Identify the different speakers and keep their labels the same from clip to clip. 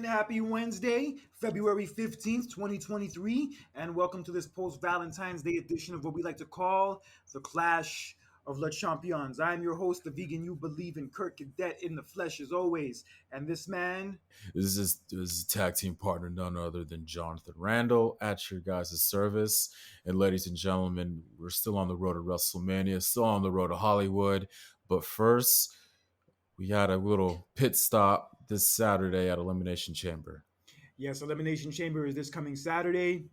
Speaker 1: and happy Wednesday, February 15th, 2023, and welcome to this post-Valentine's Day edition of what we like to call the Clash of Le Champions. I'm your host, the vegan you believe in, Kurt Cadet in the flesh as always, and this man...
Speaker 2: This is a tag team partner, none other than Jonathan Randall at your guys' service. And ladies and gentlemen, we're still on the road to WrestleMania, still on the road to Hollywood. But first, we had a little pit stop this Saturday at Elimination Chamber.
Speaker 1: Yes, Elimination Chamber is this coming Saturday,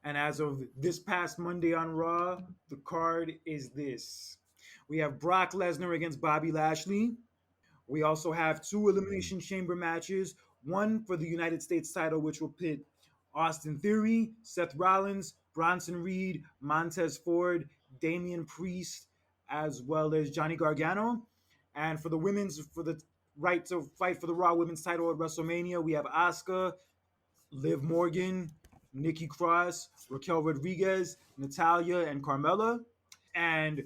Speaker 1: and as of this past Monday on Raw, the card is this. We have Brock Lesnar against Bobby Lashley. We also have two Elimination Chamber matches, one for the United States title, which will pit Austin Theory, Seth Rollins, Bronson Reed, Montez Ford, Damian Priest, as well as Johnny Gargano. And for the right to fight for the Raw Women's title at WrestleMania, we have Asuka, Liv Morgan, Nikki Cross, Raquel Rodriguez, Natalia, and Carmella. And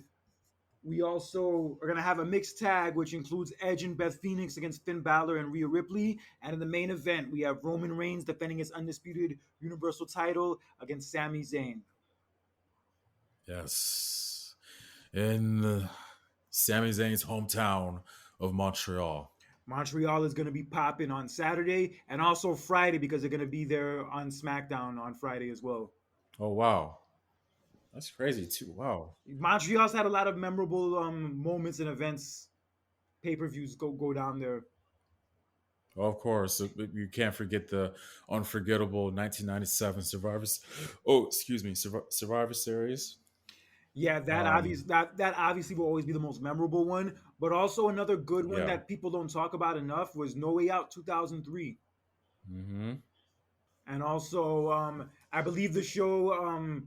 Speaker 1: we also are going to have a mixed tag, which includes Edge and Beth Phoenix against Finn Balor and Rhea Ripley. And in the main event, we have Roman Reigns defending his undisputed Universal title against Sami Zayn.
Speaker 2: Yes. In Sami Zayn's hometown of Montreal.
Speaker 1: Montreal is going to be popping on Saturday and also Friday because they're going to be there on SmackDown on Friday as well.
Speaker 2: Oh, wow. That's crazy, too. Wow.
Speaker 1: Montreal's had a lot of memorable moments and events. Pay-per-views go down there.
Speaker 2: Of course, you can't forget the unforgettable 1997 Survivor Series.
Speaker 1: Yeah, that obviously will always be the most memorable one. But also another good one that people don't talk about enough was No Way Out 2003.
Speaker 2: Mm-hmm.
Speaker 1: And also, I believe the show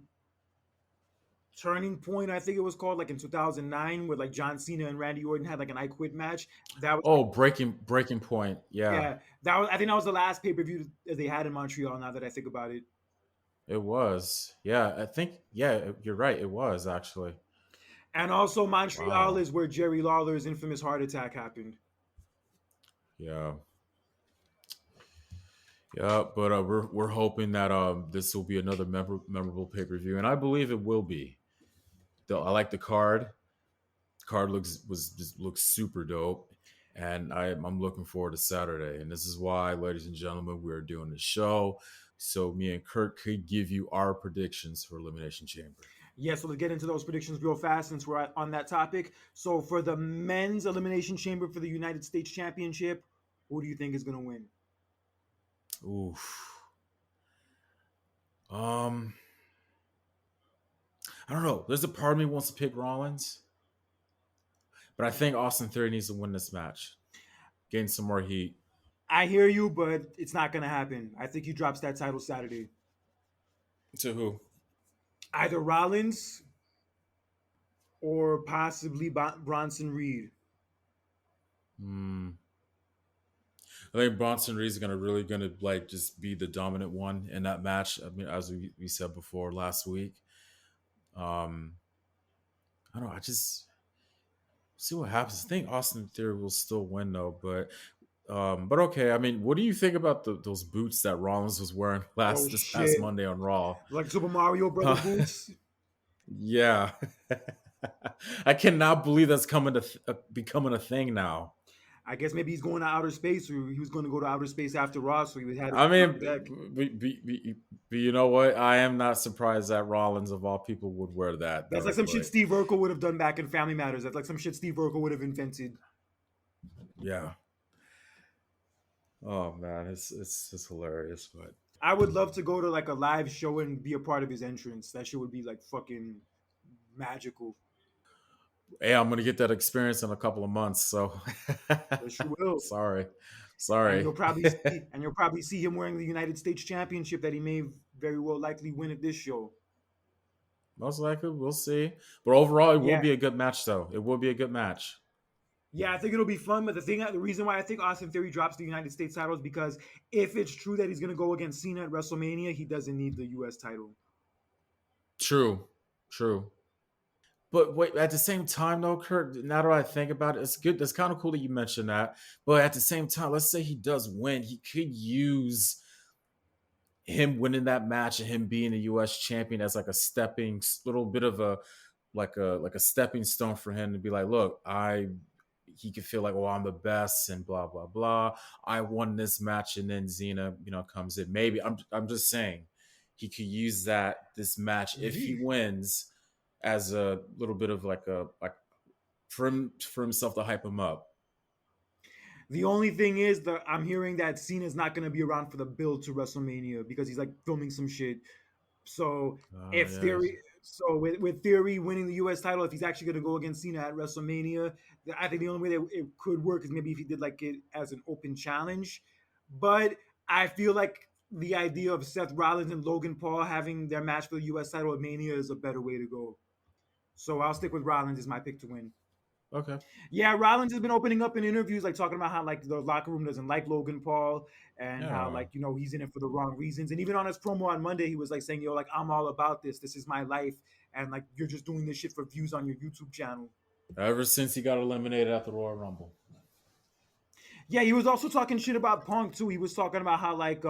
Speaker 1: Turning Point, I think it was called, like in 2009, where like John Cena and Randy Orton had like an I Quit match. That was
Speaker 2: Breaking Point. Yeah,
Speaker 1: I think that was the last pay per view that they had in Montreal. Now that I think about it,
Speaker 2: it was. Yeah, I think. Yeah, you're right. It was actually.
Speaker 1: And also Montreal is where Jerry Lawler's infamous heart attack happened.
Speaker 2: Yeah. Yeah, but we're hoping that this will be another memorable pay per view, and I believe it will be. I like the card. The card looks super dope, and I'm looking forward to Saturday. And this is why, ladies and gentlemen, we are doing the show, so me and Kurt could give you our predictions for Elimination Chamber.
Speaker 1: Yeah, so let's get into those predictions real fast since we're on that topic. So for the men's Elimination Chamber for the United States Championship, who do you think is going to win?
Speaker 2: Oof. I don't know. There's a part of me wants to pick Rollins, but I think Austin Theory needs to win this match, gain some more heat.
Speaker 1: I hear you, but it's not going to happen. I think he drops that title Saturday.
Speaker 2: To who?
Speaker 1: Either Rollins or possibly Bronson Reed.
Speaker 2: I think Bronson Reed is really gonna like just be the dominant one in that match. I mean, as we said before last week. I don't know. I just see what happens. I think Austin Theory will still win though, but okay. I mean, what do you think about those boots that Rollins was wearing this past Monday on Raw?
Speaker 1: Like Super Mario Brothers boots?
Speaker 2: Yeah. I cannot believe that's becoming a thing now.
Speaker 1: I guess maybe he's going to outer space, or he was going to go to outer space after Raw, so he had.
Speaker 2: I mean, but you know what? I am not surprised that Rollins, of all people, would wear that.
Speaker 1: That's like some shit Steve Urkel would have done back in Family Matters. That's like some shit Steve Urkel would have invented.
Speaker 2: Yeah. Oh man, it's hilarious, but
Speaker 1: I would love to go to like a live show and be a part of his entrance. That shit would be like fucking magical.
Speaker 2: Hey, I'm gonna get that experience in a couple of months, so
Speaker 1: yes, you will.
Speaker 2: Sorry.
Speaker 1: And you'll probably see him wearing the United States Championship that he may very well likely win at this show.
Speaker 2: Most likely, we'll see. But overall, it will be a good match, though. It will be a good match.
Speaker 1: Yeah, I think it'll be fun. But the reason why I think Austin Theory drops the United States title is because if it's true that he's going to go against Cena at WrestleMania, he doesn't need the U.S. title.
Speaker 2: True. But wait, at the same time, though, Kurt. Now that I think about it, it's good. That's kind of cool that you mentioned that. But at the same time, let's say he does win, he could use him winning that match and him being a U.S. champion as like a stepping little bit of a like a stepping stone for him to be like, look, I he could feel like, oh, I'm the best and blah blah blah. I won this match, and then Xena, comes in. Maybe I'm just saying he could use that this match if he wins as a little bit of like for himself to hype him up.
Speaker 1: The only thing is that I'm hearing that Cena's not going to be around for the build to WrestleMania because he's like filming some shit. So if
Speaker 2: Yeah,
Speaker 1: Theory, so with Theory winning the U.S. title, if he's actually going to go against Cena at WrestleMania, I think the only way that it could work is maybe if he did like it as an open challenge. But I feel like the idea of Seth Rollins and Logan Paul having their match for the U.S. title at Mania is a better way to go. So I'll stick with Rollins as my pick to win.
Speaker 2: okay.
Speaker 1: Yeah, Rollins has been opening up in interviews, like talking about how like the locker room doesn't like Logan Paul and how
Speaker 2: Yeah.
Speaker 1: like he's in it for the wrong reasons. And even on his promo on Monday, he was like saying, "Yo, like I'm all about this. This is my life, and like you're just doing this shit for views on your YouTube channel."
Speaker 2: Ever since he got eliminated at the Royal Rumble.
Speaker 1: Yeah, he was also talking shit about Punk too. He was talking about how like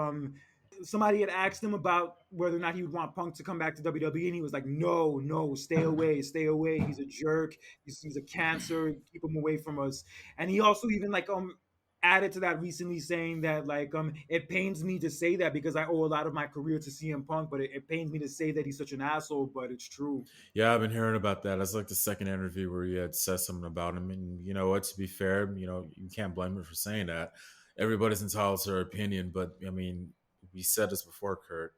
Speaker 1: somebody had asked him about whether or not he would want Punk to come back to WWE, and he was like, "No, no, stay away, stay away. He's a jerk. He's a cancer. Keep him away from us." And he also even like added to that recently, saying that like it pains me to say that because I owe a lot of my career to CM Punk, but it pains me to say that he's such an asshole, but it's true.
Speaker 2: Yeah, I've been hearing about that. That's like the second interview where he had said something about him. And you know what? To be fair, you can't blame him for saying that. Everybody's entitled to their opinion, but I mean, we said this before, Kurt.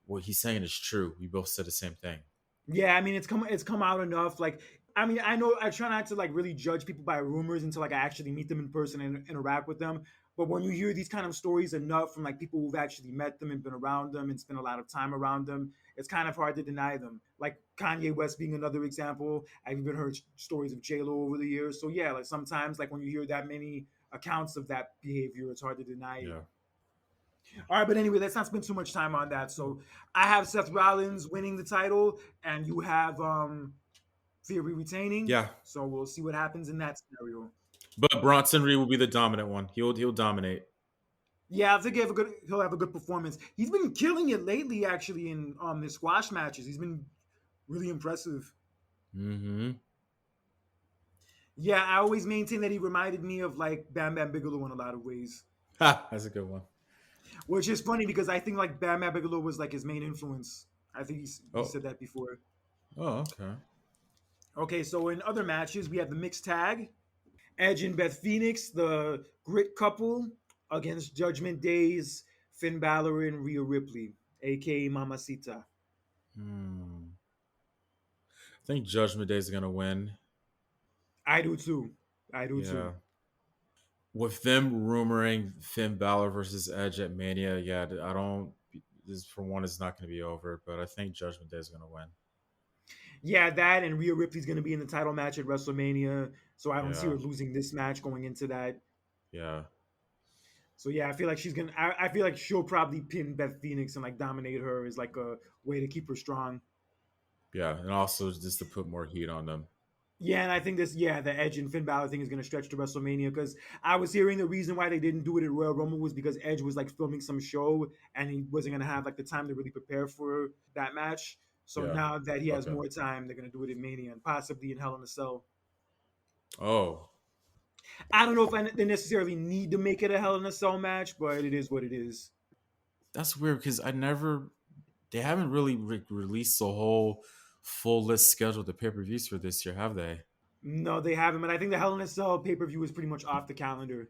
Speaker 2: What he's saying is true. We both said the same thing.
Speaker 1: Yeah, I mean it's come out enough. Like, I mean, I know I try not to like really judge people by rumors until like I actually meet them in person and interact with them. But when you hear these kind of stories enough from like people who've actually met them and been around them and spent a lot of time around them, it's kind of hard to deny them. Like Kanye West being another example. I've even heard stories of J Lo over the years. So yeah, like sometimes like when you hear that many accounts of that behavior, it's hard to deny it.
Speaker 2: Yeah.
Speaker 1: All right, but anyway, let's not spend too much time on that. So I have Seth Rollins winning the title, and you have Theory retaining.
Speaker 2: Yeah.
Speaker 1: So we'll see what happens in that scenario.
Speaker 2: But Bronson Reed will be the dominant one. He'll dominate.
Speaker 1: Yeah, I think he'll have a good performance. He's been killing it lately, actually, in his squash matches. He's been really impressive.
Speaker 2: Mm-hmm.
Speaker 1: Yeah, I always maintain that he reminded me of like Bam Bam Bigelow in a lot of ways,
Speaker 2: Ha, that's a good one.
Speaker 1: which is funny because I think like Bam Bam Bigelow was like his main influence. I think he
Speaker 2: Oh.
Speaker 1: said that before.
Speaker 2: Oh, okay.
Speaker 1: Okay, so in other matches, we have the mixed tag. Edge and Beth Phoenix, the Grit couple, against Judgment Day's Finn Balor and Rhea Ripley, aka Mamacita.
Speaker 2: Hmm. I think Judgment Day is gonna win.
Speaker 1: I do too. I do too.
Speaker 2: Yeah. With them rumoring Finn Balor versus Edge at Mania, yeah, I don't. This for one is not going to be over, but I think Judgment Day is going to win.
Speaker 1: Yeah, that and Rhea Ripley's going to be in the title match at WrestleMania, so I don't see her
Speaker 2: Yeah,
Speaker 1: losing this match going into that.
Speaker 2: yeah,
Speaker 1: So yeah, I feel like she's gonna. I feel like she'll probably pin Beth Phoenix and like dominate her as like a way to keep her strong.
Speaker 2: yeah, and also just to put more heat on them.
Speaker 1: Yeah, and I think the Edge and Finn Balor thing is going to stretch to WrestleMania because I was hearing the reason why they didn't do it at Royal Rumble was because Edge was like filming some show and he wasn't going to have like the time to really prepare for that match. So
Speaker 2: Yeah.
Speaker 1: now that he has
Speaker 2: Okay.
Speaker 1: more time, they're going to do it in Mania and possibly in Hell in a Cell.
Speaker 2: Oh,
Speaker 1: I don't know if they necessarily need to make it a Hell in a Cell match, but it is what it is.
Speaker 2: that's weird because I never. They haven't really released the whole full list schedule of the pay per views for this year, have they?
Speaker 1: No, they haven't, but I think the Hell in a Cell pay per view is pretty much off the calendar.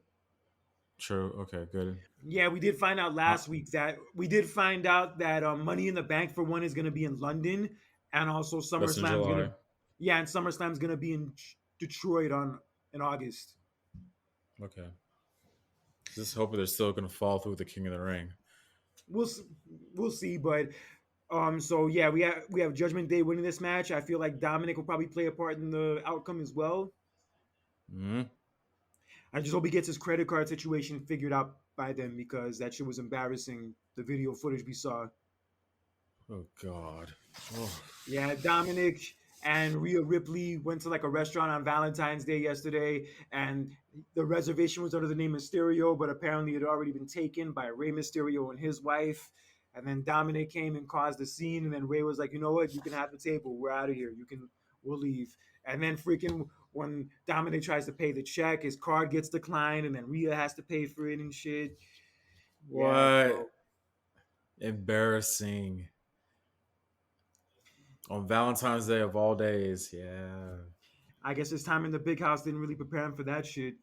Speaker 2: True. Okay. Good.
Speaker 1: Yeah, we did find out
Speaker 2: Uh,
Speaker 1: last week that Money in the Bank for one is going to be in London, and also
Speaker 2: that's in
Speaker 1: SummerSlam's going to
Speaker 2: July.
Speaker 1: and SummerSlam's going to be in Detroit on in August.
Speaker 2: Okay. Just hoping they're still going to fall through with the King of the Ring.
Speaker 1: We'll we'll see, but so yeah, we have Judgment Day winning this match. I feel like Dominic will probably play a part in the outcome as well.
Speaker 2: Hmm.
Speaker 1: I just hope he gets his credit card situation figured out by then because that shit was embarrassing. The video footage we saw.
Speaker 2: Oh God. Oh.
Speaker 1: Yeah, Dominic. and Rhea Ripley went to like a restaurant on Valentine's Day yesterday, and the reservation was under the name Mysterio, but apparently it had already been taken by Rey Mysterio and his wife. And then Dominic came and caused the scene, and then Rey was like, "You know what? You can have the table. We're out of here. We'll leave." And then freaking when Dominic tries to pay the check, his card gets declined, and then Rhea has to pay for it and shit. Yeah,
Speaker 2: What?
Speaker 1: bro.
Speaker 2: Embarrassing. On Valentine's Day of all days. Yeah.
Speaker 1: I guess his time in the big house didn't really prepare him for that shit.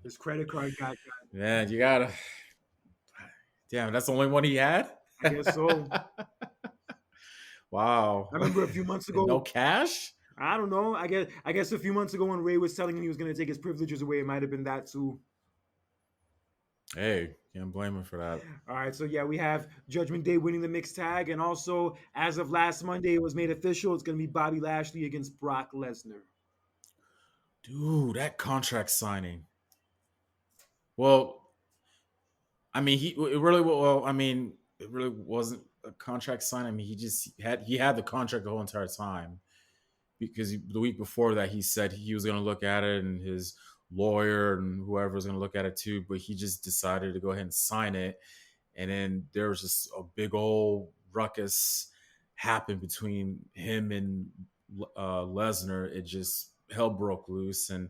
Speaker 1: His credit card got.
Speaker 2: Man, you gotta. Damn, that's the only one he had?
Speaker 1: I guess so.
Speaker 2: Wow.
Speaker 1: I remember a few months
Speaker 2: And no
Speaker 1: ago.
Speaker 2: cash?
Speaker 1: I don't know. I guess a few months ago when Ray was telling him he was going to take his privileges away, it might have been that too.
Speaker 2: Hey, can't blame him for that.
Speaker 1: All right, so yeah, we have Judgment Day winning the mixed tag, and also as of last Monday, it was made official. It's going to be Bobby Lashley against Brock Lesnar.
Speaker 2: Dude, that contract signing. Well, I mean, it really wasn't a contract sign. I mean, he had the contract the whole entire time because the week before that he said he was going to look at it and his lawyer and whoever was going to look at it too, but he just decided to go ahead and sign it. And then there was just a big old ruckus happened between him and Lesnar. It just hell broke loose, and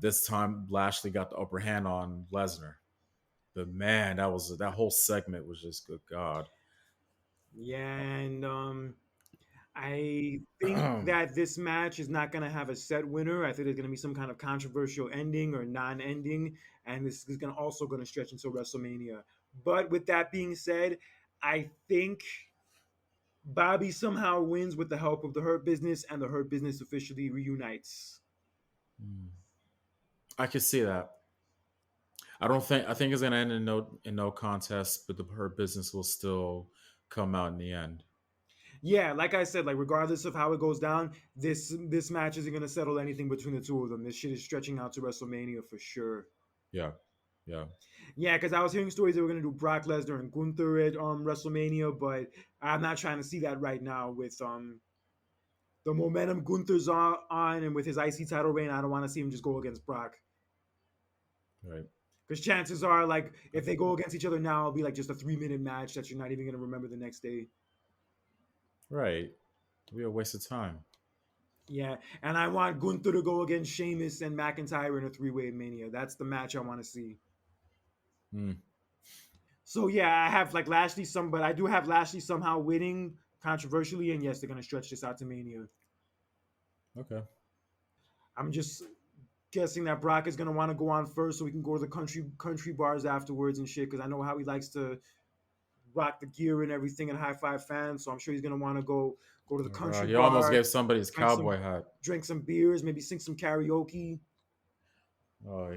Speaker 2: this time Lashley got the upper hand on Lesnar. But man, that whole segment was just good God.
Speaker 1: Yeah, and I think that this match is not going to have a set winner. I think there's going to be some kind of controversial ending or non-ending, and this is also going to stretch until WrestleMania. But with that being said, I think Bobby somehow wins with the help of the Hurt Business, and the Hurt Business officially reunites.
Speaker 2: I could see that. I think it's gonna end in no contest, but her business will still come out in the end.
Speaker 1: Yeah, like I said, like regardless of how it goes down, this match isn't going to settle anything between the two of them. This shit is stretching out to WrestleMania for sure.
Speaker 2: Yeah. Yeah.
Speaker 1: Yeah, because I was hearing stories they were going to do Brock Lesnar and Gunther at WrestleMania, but I'm not trying to see that right now with the momentum Gunther's on and with his IC title reign. I don't want to see him just go against Brock.
Speaker 2: Right.
Speaker 1: Because chances are, like, if they go against each other now, it'll be like just a 3 minute match that you're not even going to remember the next day.
Speaker 2: Right. It'll be a waste of time.
Speaker 1: Yeah, and I want Gunther to go against Sheamus and McIntyre in a three-way Mania. That's the match I want to see.
Speaker 2: Hmm.
Speaker 1: So yeah, I have like Lashley but I do have Lashley somehow winning controversially, and yes, they're gonna stretch this out to Mania.
Speaker 2: Okay.
Speaker 1: I'm just guessing that Brock is gonna want to go on first, so we can go to the country bars afterwards and shit. Because I know how he likes to rock the gear and everything and high five fans. So I'm sure he's gonna want to go to the
Speaker 2: Oh, God,
Speaker 1: country
Speaker 2: he almost
Speaker 1: bar,
Speaker 2: gave somebody his
Speaker 1: drink some
Speaker 2: cowboy hat.
Speaker 1: drink some beers, maybe sing some karaoke,
Speaker 2: Oh,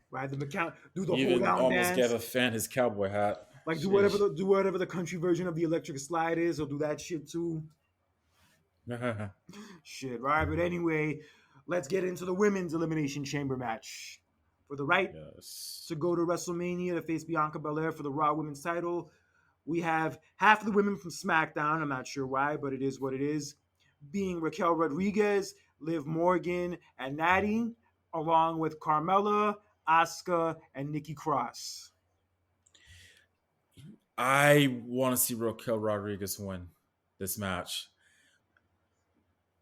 Speaker 1: ride the McCount, do the
Speaker 2: he
Speaker 1: hold
Speaker 2: even
Speaker 1: down
Speaker 2: almost gave
Speaker 1: dance,
Speaker 2: a fan his cowboy hat.
Speaker 1: like
Speaker 2: Sheesh.
Speaker 1: do whatever the country version of the electric slide is. He'll do that shit too. Shit, right? But anyway, let's get into the women's elimination chamber match. For the right
Speaker 2: Yes.
Speaker 1: to go to WrestleMania to face Bianca Belair for the Raw Women's title, we have half of the women from SmackDown. I'm not sure why, but it is what it is. Being Raquel Rodriguez, Liv Morgan, and Natty, along with Carmella, Asuka, and Nikki Cross.
Speaker 2: I want to see Raquel Rodriguez win this match.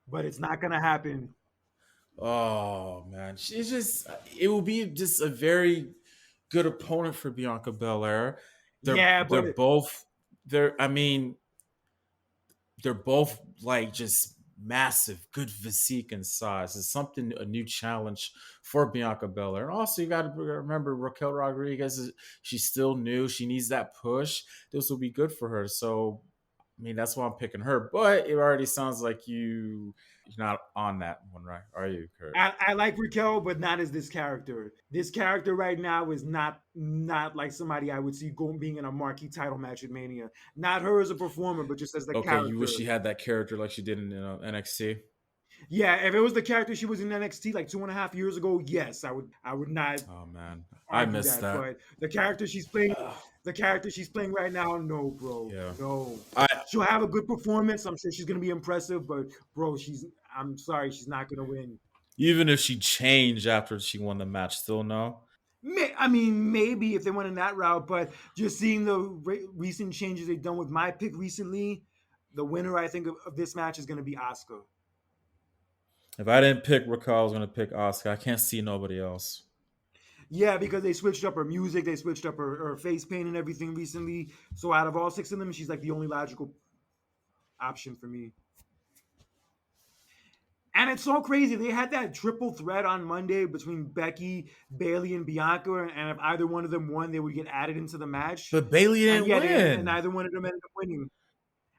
Speaker 1: But it's not going to happen.
Speaker 2: Oh man, she's just it will be just a very good opponent for Bianca Belair.
Speaker 1: Yeah,
Speaker 2: They're
Speaker 1: but
Speaker 2: both they're I mean they're both like just massive, good physique and size. It's something a new challenge for Bianca Belair. And also you got to remember Raquel Rodriguez she's still new. She needs that push. This will be good for her. So I mean that's why I'm picking her. But it already sounds like you're not on that one, right? Are you, Kurt?
Speaker 1: I like Raquel, but not as this character. This character right now is not like somebody I would see going being in a marquee title match at Mania. Not her as a performer, but just as the
Speaker 2: Okay, you wish
Speaker 1: character.
Speaker 2: she had that character like she did in NXT.
Speaker 1: Yeah, if it was the character she was in NXT like 2.5 years ago, yes, I would not
Speaker 2: Oh man, I
Speaker 1: argue
Speaker 2: missed
Speaker 1: that.
Speaker 2: that.
Speaker 1: But the character she's playing,
Speaker 2: Ugh.
Speaker 1: The character she's playing right now, no, bro,
Speaker 2: Yeah.
Speaker 1: no.
Speaker 2: I
Speaker 1: She'll have a good performance. I'm sure she's gonna be impressive, but bro, she's. I'm sorry, she's not gonna win.
Speaker 2: Even if she changed after she won the match, still no.
Speaker 1: I mean, maybe if they went in that route, but just seeing the recent changes they've done with my pick recently, the winner I think of this match is gonna be Asuka.
Speaker 2: If I didn't pick Raquel, I was gonna pick Oscar. I can't see nobody else.
Speaker 1: Yeah, because they switched up her music, they switched up her face paint and everything recently. So out of all six of them, she's like the only logical option for me. And it's so crazy. They had that triple threat on Monday between Becky, Bailey, and Bianca, and if either one of them won, they would get added into the match.
Speaker 2: But Bailey
Speaker 1: And
Speaker 2: didn't
Speaker 1: yeah, and
Speaker 2: win.
Speaker 1: neither one of them ended up winning.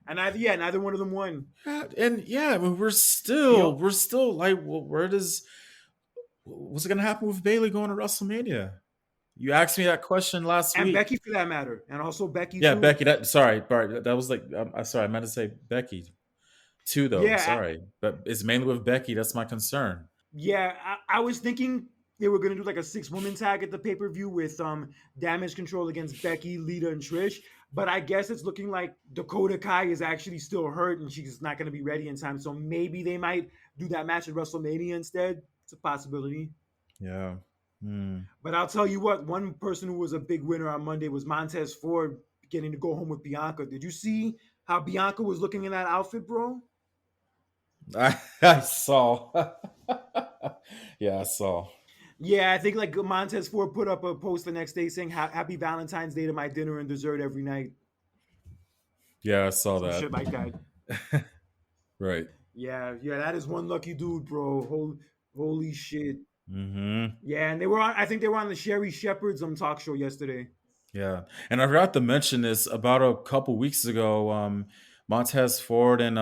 Speaker 1: And neither one of them won.
Speaker 2: Yeah, I mean, we're
Speaker 1: The
Speaker 2: still like, where does what's gonna happen with Bailey going to WrestleMania? You asked me that question last
Speaker 1: and
Speaker 2: week.
Speaker 1: Becky for that matter, and also Becky
Speaker 2: Yeah,
Speaker 1: too.
Speaker 2: Becky. That sorry, Bart. That was like, I'm sorry. I meant to say Becky too, though.
Speaker 1: Yeah,
Speaker 2: Sorry, but it's mainly with Becky. That's my concern.
Speaker 1: yeah. I was thinking they were gonna do like a 6-woman tag at the pay per view with Damage Control against Becky, Lita, and Trish. But I guess it's looking like Dakota Kai is actually still hurt and she's not gonna be ready in time. So maybe they might do that match at WrestleMania instead. It's a possibility.
Speaker 2: Yeah. Hmm.
Speaker 1: But I'll tell you what, one person who was a big winner on Monday was Montez Ford getting to go home with Bianca. Did you see how Bianca was looking in that outfit, bro?
Speaker 2: I saw. Yeah, I saw.
Speaker 1: Yeah, I think like Montez Ford put up a post the next day saying Happy Valentine's Day to my dinner and dessert every night.
Speaker 2: Yeah, I saw
Speaker 1: Some shit like that.
Speaker 2: that. Right.
Speaker 1: Yeah, that is one lucky dude, bro. Holy shit.
Speaker 2: Mm-hmm.
Speaker 1: Yeah, and they were on I think they were on the Sherry Shepherd's talk show yesterday.
Speaker 2: Yeah, and I forgot to mention this about a couple weeks ago. Montez Ford and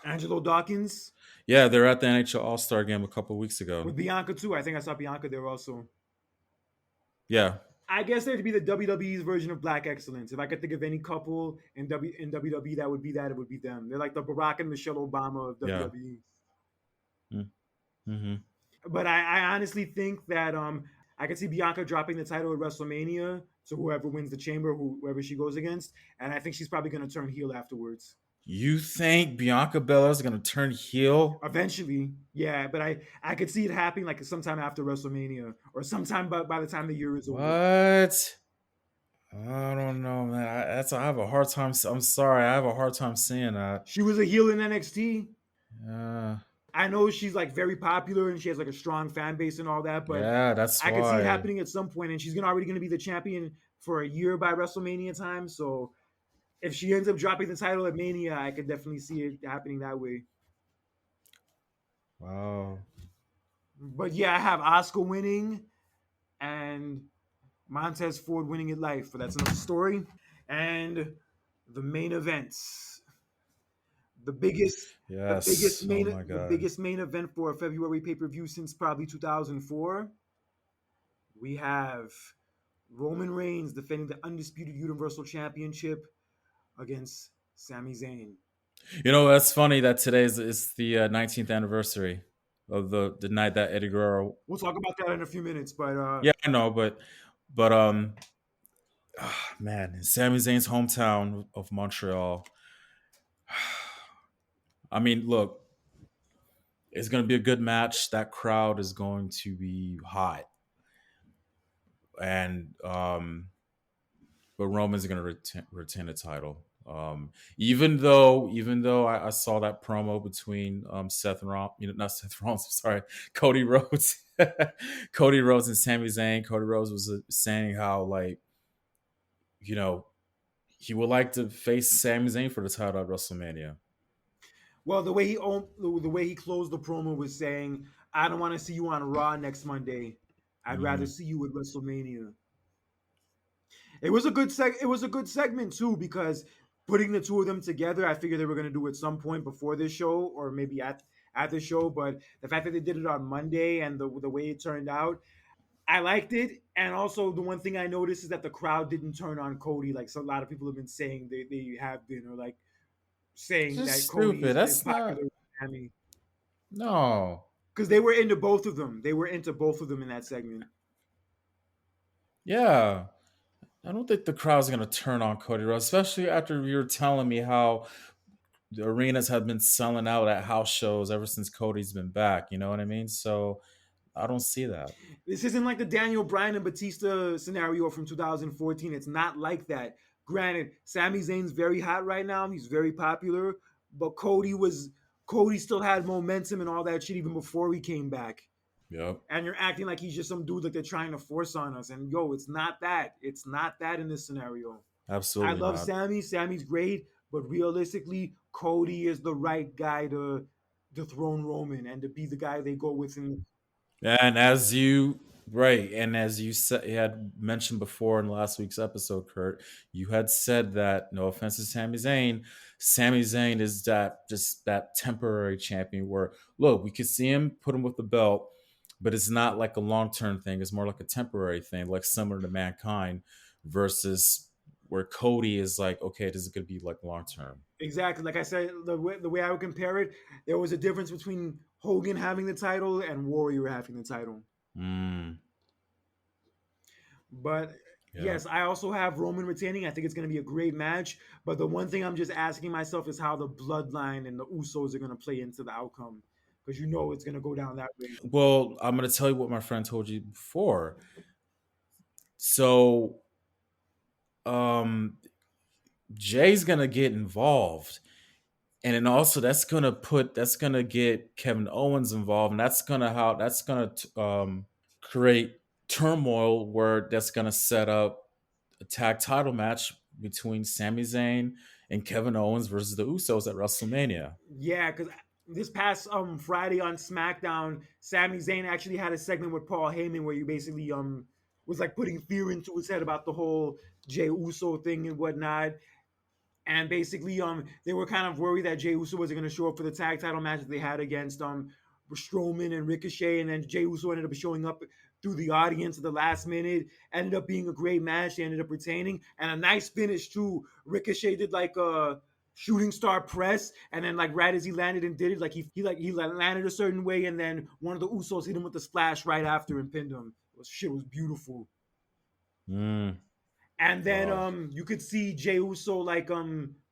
Speaker 1: Angelo Dawkins
Speaker 2: yeah, they're at the NHL All Star game a couple weeks ago.
Speaker 1: with Bianca too. I think I saw Bianca there also.
Speaker 2: Yeah,
Speaker 1: I guess there'd be the WWE's version of Black Excellence. If I could think of any couple in WWE that would be that, it would be them. They're like the Barack and Michelle Obama of
Speaker 2: yeah.
Speaker 1: WWE.
Speaker 2: Mm-hmm.
Speaker 1: But I honestly think that I could see Bianca dropping the title at WrestleMania to whoever wins the chamber, whoever she goes against, and I think she's probably going to turn heel afterwards.
Speaker 2: You think Bianca Belair is gonna turn heel?
Speaker 1: Eventually, yeah, but I could see it happening like sometime after WrestleMania or sometime by the time the year is over.
Speaker 2: What? I don't know, man. I have a hard time. I'm sorry, I have a hard time seeing that.
Speaker 1: She was a heel in NXT.
Speaker 2: Uh,
Speaker 1: I know she's like very popular and she has like a strong fan base and all that, but
Speaker 2: yeah, that's
Speaker 1: I could see it
Speaker 2: why.
Speaker 1: happening at some point, and she's already going to be the champion for a year by WrestleMania time. So if she ends up dropping the title at Mania, I could definitely see it happening that way.
Speaker 2: Wow.
Speaker 1: But yeah, I have Oscar winning and Montez Ford winning at life, but that's another story. And the main events, the biggest,
Speaker 2: Yes. Oh my
Speaker 1: the
Speaker 2: god.
Speaker 1: biggest main event for a February pay per view since probably 2004. We have Roman Reigns defending the undisputed Universal Championship against Sami Zayn.
Speaker 2: You know, that's funny that today is the 19th anniversary of the night that Eddie Guerrero.
Speaker 1: We'll talk about that in a few minutes, but
Speaker 2: Yeah, I know, but man, in Sami Zayn's hometown of Montreal. I mean, look, it's going to be a good match. That crowd is going to be hot, and but Roman's going to retain the title. Even though I saw that promo between Seth Rollins, not Seth Rollins, I'm sorry, Cody Rhodes, Cody Rhodes and Sami Zayn. Cody Rhodes was saying how, like, you know, he would like to face Sami Zayn for the title at WrestleMania.
Speaker 1: well, the way he closed the promo was saying, "I don't want to see you on Raw next Monday. I'd rather
Speaker 2: Mm-hmm.
Speaker 1: see you at WrestleMania." It was a good segment too because putting the two of them together, I figured they were going to do at some point before this show or maybe at the show. But the fact that they did it on Monday and the way it turned out, I liked it. And also the one thing I noticed is that the crowd didn't turn on Cody like so a lot of people have been saying they have been, or like saying that
Speaker 2: Just
Speaker 1: Cody
Speaker 2: stupid.
Speaker 1: is
Speaker 2: That's
Speaker 1: popular
Speaker 2: not.
Speaker 1: with Sammy
Speaker 2: No.
Speaker 1: because they were into both of them. They were into both of them in that segment.
Speaker 2: Yeah, I don't think the crowd's gonna turn on Cody Rhodes, especially after you were telling me how the arenas have been selling out at house shows ever since Cody's been back. You know what I mean? So I don't see that.
Speaker 1: This isn't like the Daniel Bryan and Batista scenario from 2014. It's not like that. Granted, Sami Zayn's very hot right now. He's very popular, but Cody still had momentum and all that shit even before he came back.
Speaker 2: Yep,
Speaker 1: And you're acting like he's just some dude like they're trying to force on us. And yo, it's not that. It's not that in this scenario. I
Speaker 2: absolutely
Speaker 1: love
Speaker 2: not.
Speaker 1: Sami. Sami's great, but realistically, Cody is the right guy to dethrone Roman and to be the guy they go with. And
Speaker 2: And as you right, and as you said, you had mentioned before in last week's episode, Kurt, you had said that no offense to Sami Zayn is that just that temporary champion. Where look, we could see him put him with the belt, but it's not like a long term thing. It's more like a temporary thing, like similar to Mankind, versus where Cody is like, okay, this is going to be like long term.
Speaker 1: exactly, like I said, the way I would compare it, there was a difference between Hogan having the title and Warrior having the title.
Speaker 2: Mm,
Speaker 1: But
Speaker 2: yeah.
Speaker 1: yes, I also have Roman retaining. I think it's going to be a great match. But the one thing I'm just asking myself is how the Bloodline and the Usos are going to play into the outcome, because you know it's going to go down that way.
Speaker 2: Well, I'm going to tell you what my friend told you before. So um Jay's gonna get involved. And then also that's gonna get Kevin Owens involved, and that's gonna create turmoil where that's gonna set up a tag title match between Sami Zayn and Kevin Owens versus the Usos at WrestleMania.
Speaker 1: Yeah, because this past Friday on SmackDown, Sami Zayn actually had a segment with Paul Heyman where you basically was like putting fear into his head about the whole Jey Uso thing and whatnot. And basically, they were kind of worried that Jey Uso wasn't going to show up for the tag title match that they had against Strowman and Ricochet, and then Jey Uso ended up showing up through the audience at the last minute. Ended up being a great match. They ended up retaining, and a nice finish too. Ricochet did like a shooting star press, and then like right as he landed and did it, like he landed a certain way, and then one of the Usos hit him with the splash right after and pinned him. Shit was beautiful.
Speaker 2: Mm,
Speaker 1: And then
Speaker 2: wow.
Speaker 1: you could see Jey Uso like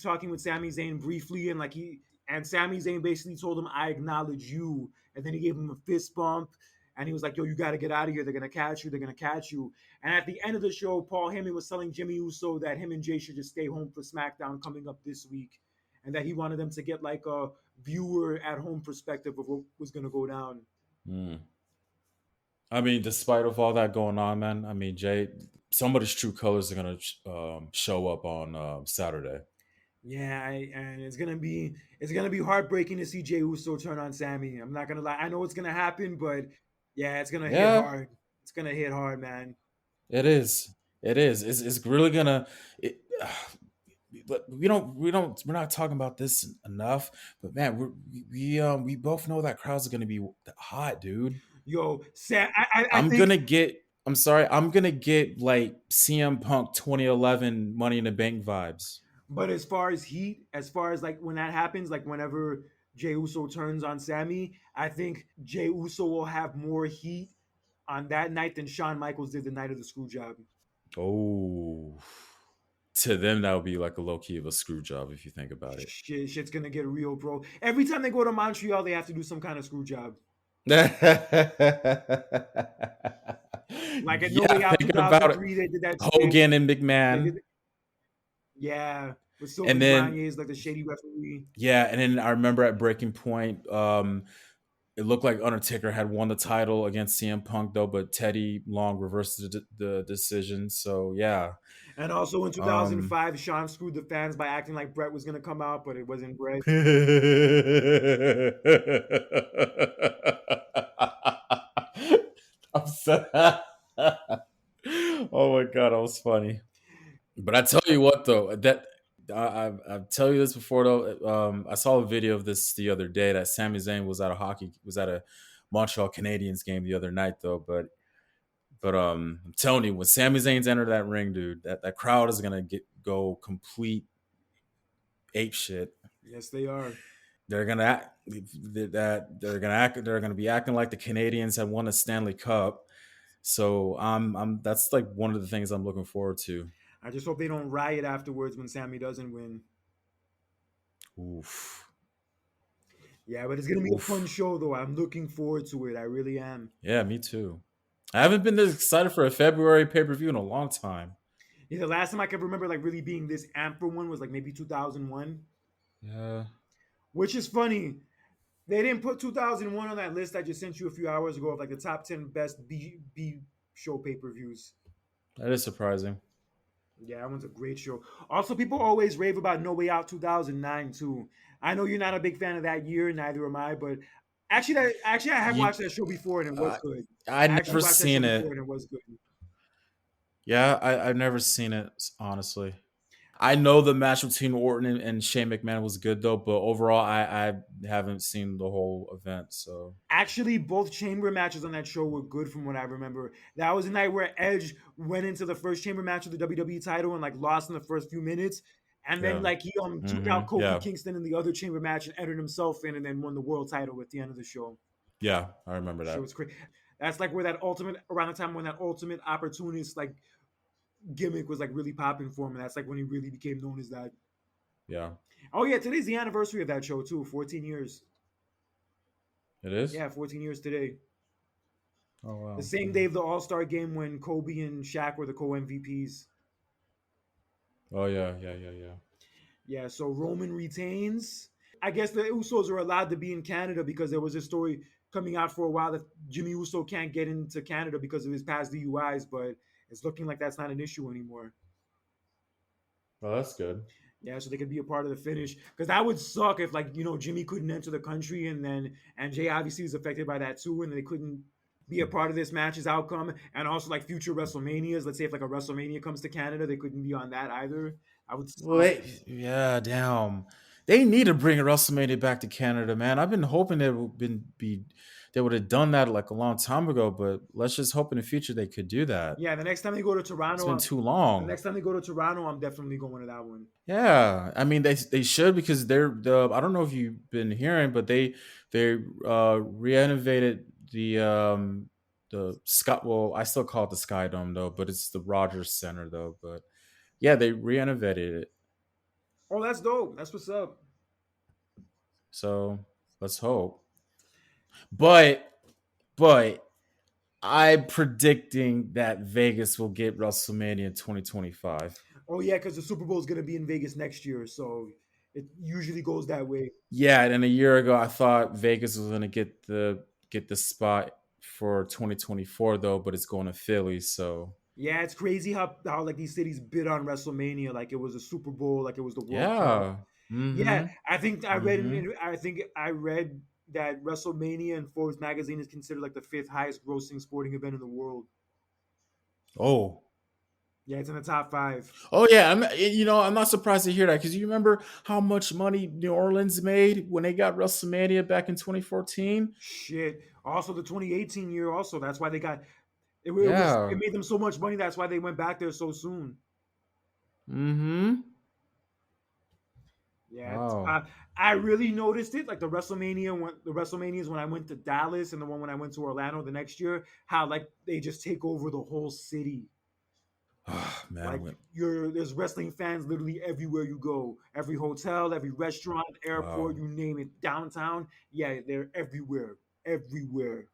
Speaker 1: talking with Sami Zayn briefly, and like he and Sami Zayn basically told him, "I acknowledge you," and then he gave him a fist bump, and he was like, "Yo, you got to get out of here. They're gonna catch you. They're gonna catch you." And at the end of the show, Paul Heyman was telling Jimmy Uso that him and Jay should just stay home for SmackDown coming up this week, and that he wanted them to get like a viewer at home perspective of what was gonna go down.
Speaker 2: Mm. I mean, despite of all that going on, man, I mean, Jay, somebody's true colors are gonna show up on Saturday.
Speaker 1: Yeah, and it's gonna be heartbreaking to see Jey Uso turn on Sammy. I'm not gonna lie. I know it's gonna happen, but yeah, it's gonna hit
Speaker 2: Yeah,
Speaker 1: hard. It's gonna hit hard, man.
Speaker 2: it is. It is. It's really gonna. It, but we're not talking about this enough. But man, we both know that crowds are gonna be hot, dude.
Speaker 1: Yo, I
Speaker 2: I'm
Speaker 1: think,
Speaker 2: gonna get. I'm sorry. I'm gonna get like CM Punk 2011 Money in the Bank vibes.
Speaker 1: but as far as heat, as far as like when that happens, like whenever Jey Uso turns on Sammy, I think Jey Uso will have more heat on that night than Shawn Michaels did the night of the screw job.
Speaker 2: Oh, to them that would be like a low key of a screw job if you think about it.
Speaker 1: Shit's gonna get real, bro. Every time they go to Montreal, they have to do some kind of screw job. Like at No
Speaker 2: Yeah,
Speaker 1: Way Out
Speaker 2: thinking about it,
Speaker 1: 2003, they did that shit.
Speaker 2: Hogan and
Speaker 1: They
Speaker 2: McMahon,
Speaker 1: did, yeah, with
Speaker 2: and
Speaker 1: Sylvain
Speaker 2: then
Speaker 1: Grenier is like the shady referee.
Speaker 2: yeah, and then I remember at Breaking Point, it looked like Undertaker had won the title against CM Punk though, but Teddy Long reversed the decision. So yeah,
Speaker 1: And also in
Speaker 2: um,
Speaker 1: 2005, Sean screwed the fans by acting like Brett was gonna come out, but it wasn't Brett.
Speaker 2: I'm so oh my god, that was funny. But I tell you what, though, that I tell you this before though. I saw a video of this the other day that Sami Zayn was at a Montreal Canadiens game the other night though. But I'm telling you, when Sami Zayn's entered that ring, dude, that crowd is gonna go complete ape shit.
Speaker 1: Yes, they are.
Speaker 2: They're gonna they're gonna be acting like the Canadians have won a Stanley Cup. So I'm that's like one of the things I'm looking forward to.
Speaker 1: I just hope they don't riot afterwards when Sammy doesn't win.
Speaker 2: Oof.
Speaker 1: Yeah, but it's gonna be a fun
Speaker 2: Oof.
Speaker 1: show though. I'm looking forward to it. I really am.
Speaker 2: Yeah, me too. I haven't been this excited for a February pay per view in a long time.
Speaker 1: Yeah, the last time I can remember like really being this amped for one was like maybe 2001,
Speaker 2: Yeah,
Speaker 1: which is funny. They didn't put 2001 on that list I just sent you a few hours ago of like the top 10 best B show pay per views.
Speaker 2: that is surprising.
Speaker 1: Yeah, that one's a great show. Also, people always rave about No Way Out 2009 too. I know you're not a big fan of that year, neither am I, but actually I have
Speaker 2: You,
Speaker 1: watched that show before and it was
Speaker 2: I,
Speaker 1: good.
Speaker 2: I
Speaker 1: I actually
Speaker 2: never
Speaker 1: watched that show
Speaker 2: seen
Speaker 1: before
Speaker 2: it.
Speaker 1: and it was good.
Speaker 2: Yeah, I've never seen it honestly. I know the match between Orton and Shane McMahon was good though, but overall, I haven't seen the whole event. So
Speaker 1: Actually, both chamber matches on that show were good from what I remember. That was the night where Edge went into the first chamber match of the WWE title and like lost in the first few minutes. And then
Speaker 2: yeah,
Speaker 1: like he took out Kofi
Speaker 2: yeah,
Speaker 1: Kingston in the other chamber match and entered himself in and then won the world title at the end of the show.
Speaker 2: yeah. I remember
Speaker 1: Show
Speaker 2: that.
Speaker 1: was crazy. That's like where that ultimate around the time when that ultimate opportunist like gimmick was like really popping for him. And that's like when he really became known as that.
Speaker 2: Yeah,
Speaker 1: Oh yeah, today's the anniversary of that show too. 14 years.
Speaker 2: it is.
Speaker 1: Yeah, 14 years today.
Speaker 2: Oh
Speaker 1: The
Speaker 2: wow.
Speaker 1: same day of the All Star game when Kobe and Shaq were the co MVPs.
Speaker 2: Oh yeah, yeah, yeah, yeah.
Speaker 1: Yeah, so Roman retains. I guess the Usos are allowed to be in Canada because there was a story coming out for a while that Jimmy Uso can't get into Canada because of his past DUIs, but it's looking like that's not an issue anymore.
Speaker 2: Well, that's good.
Speaker 1: Yeah, so they could be a part of the finish because that would suck if like Jimmy couldn't enter the country and then and Jay obviously was affected by that too and they couldn't be a part of this match's outcome and also like future WrestleManias. Let's say if like a WrestleMania comes to Canada, they couldn't be on that either. I would
Speaker 2: Well,
Speaker 1: suck.
Speaker 2: yeah, damn. They need to bring WrestleMania back to Canada, man. I've been hoping they would have done that like a long time ago, but let's just hope in the future they could do that.
Speaker 1: Yeah, the next time they go to
Speaker 2: It's
Speaker 1: Toronto,
Speaker 2: been too
Speaker 1: the
Speaker 2: long.
Speaker 1: next time they go to Toronto, I'm definitely going to that one.
Speaker 2: Yeah, I mean they should because I don't know if you've been hearing, but they renovated the Scott. Well, I still call it the Sky Dome though, but it's the Rogers Center though. But yeah, they renovated it.
Speaker 1: Oh, that's dope. That's what's up.
Speaker 2: So let's hope. But I'm predicting that Vegas will get WrestleMania in 2025.
Speaker 1: Oh yeah, because the Super Bowl is going to be in Vegas next year, so it usually goes that way.
Speaker 2: Yeah, and a year ago I thought Vegas was going to get the spot for 2024 though, but it's going to Philly. So
Speaker 1: Yeah, it's crazy how like these cities bid on WrestleMania like it was a Super Bowl, like it was the World Cup.
Speaker 2: yeah,
Speaker 1: Yeah,
Speaker 2: mm-hmm,
Speaker 1: I think I read
Speaker 2: mm-hmm.
Speaker 1: I think I read that WrestleMania in Forbes magazine is considered like the fifth highest grossing sporting event in the world.
Speaker 2: Oh,
Speaker 1: Yeah, it's in the top five.
Speaker 2: oh yeah. I'm not surprised to hear that because you remember how much money New Orleans made when they got WrestleMania back in 2014.
Speaker 1: Shit. Also, the 2018 year. Also, that's why they got it
Speaker 2: Yeah.
Speaker 1: made them so much money. That's why they went back there so soon.
Speaker 2: Mm-hmm.
Speaker 1: Yeah,
Speaker 2: Wow.
Speaker 1: I really noticed it. Like the WrestleManias when I went to Dallas and the one when I went to Orlando the next year. How like they just take over the whole city.
Speaker 2: Oh, man,
Speaker 1: Like there's wrestling fans literally everywhere you go. Every hotel, every restaurant, airport,
Speaker 2: wow,
Speaker 1: you name it. Downtown, yeah, they're everywhere, everywhere.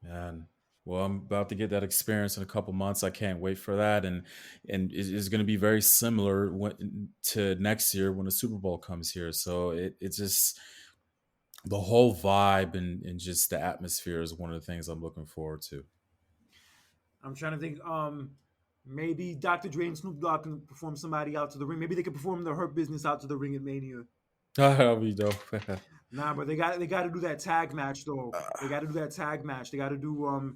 Speaker 2: man. Well, I'm about to get that experience in a couple months. I can't wait for that, and it's going to be very similar to next year when the Super Bowl comes here. So it's just the whole vibe and just the atmosphere is one of the things I'm looking forward to.
Speaker 1: I'm trying to think. Maybe Dr. Dre and Snoop Dogg can perform somebody out to the ring. Maybe they could perform the Hurt Business out to the ring at Mania.
Speaker 2: That'll be dope.
Speaker 1: Nah, but they got to do that tag match though. They got to do that tag match. They got to do